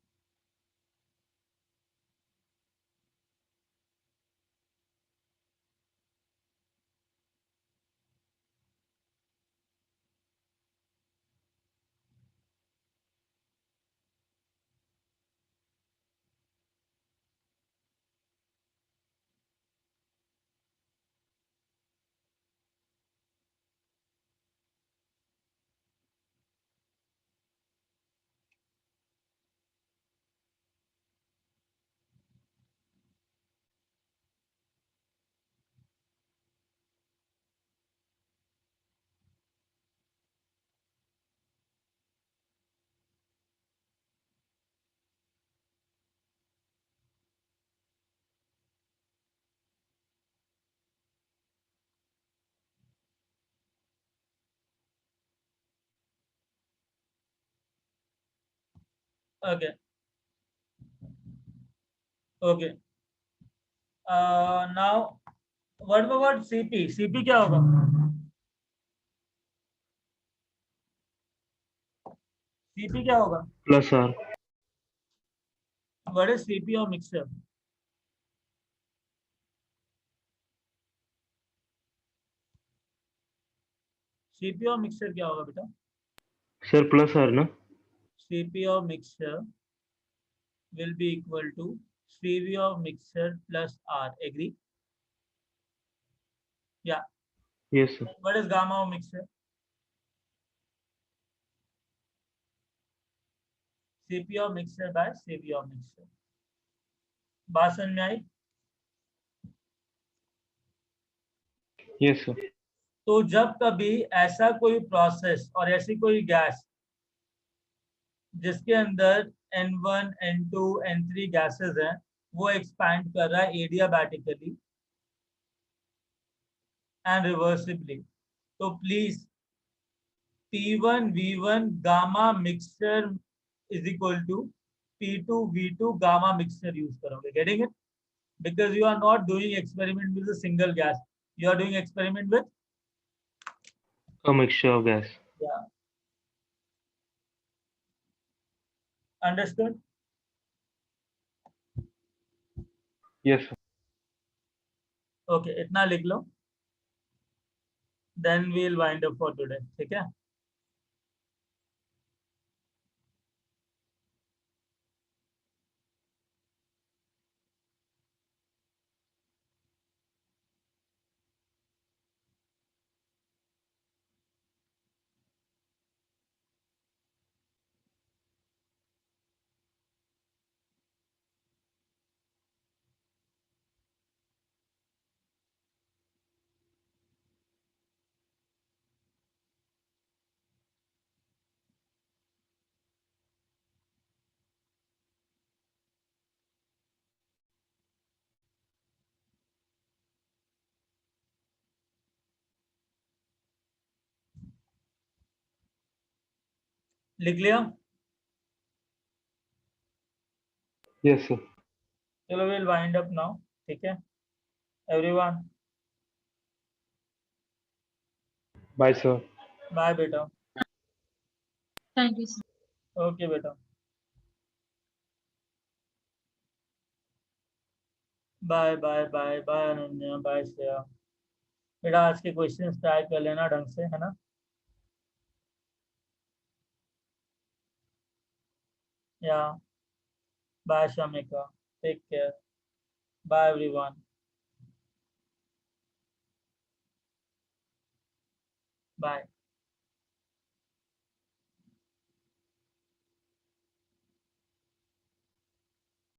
Okay. Okay. Now, what about CP? CP क्या होगा? CP क्या होगा? Plus R. What is CP of mixture? CP of mixture क्या होगा बेटा? सर प्लस आर ना. CP of mixture will be equal to CV of mixture plus R. Agree? Yeah. Yes sir. What is gamma of mixture? CP of mixture by CV of mixture. बात समझ में आई? Yes sir. तो जब कभी ऐसा कोई प्रोसेस और ऐसी कोई गैस जिसके अंदर N1, N2, N3 गैसेस हैं, वो एक्सपैंड कर रहा है एडियाबैटिकली एंड रिवर्सिबली, तो please P1 V1 gamma mixture is equal to P2 V2 gamma mixture use करोगे. Getting it? Because you are not doing experiment with a single gas, you are doing experiment with, A mixture of gas. yeah. Understood? Yes sir. Okay, इतना लिख लो, then we'll wind up for today. ठीक है? लिख लिया? Yes sir. चलो, we'll wind up now. ठीक है? Everyone, bye sir. bye बेटा. Thank you, sir. Okay बेटा. Bye bye bye bye Ananya, bye Shreya. बेटा आज के क्वेश्चंस ट्राई कर लेना ढंग से, है ना? या bye Shamika. Take care. Bye everyone. Bye.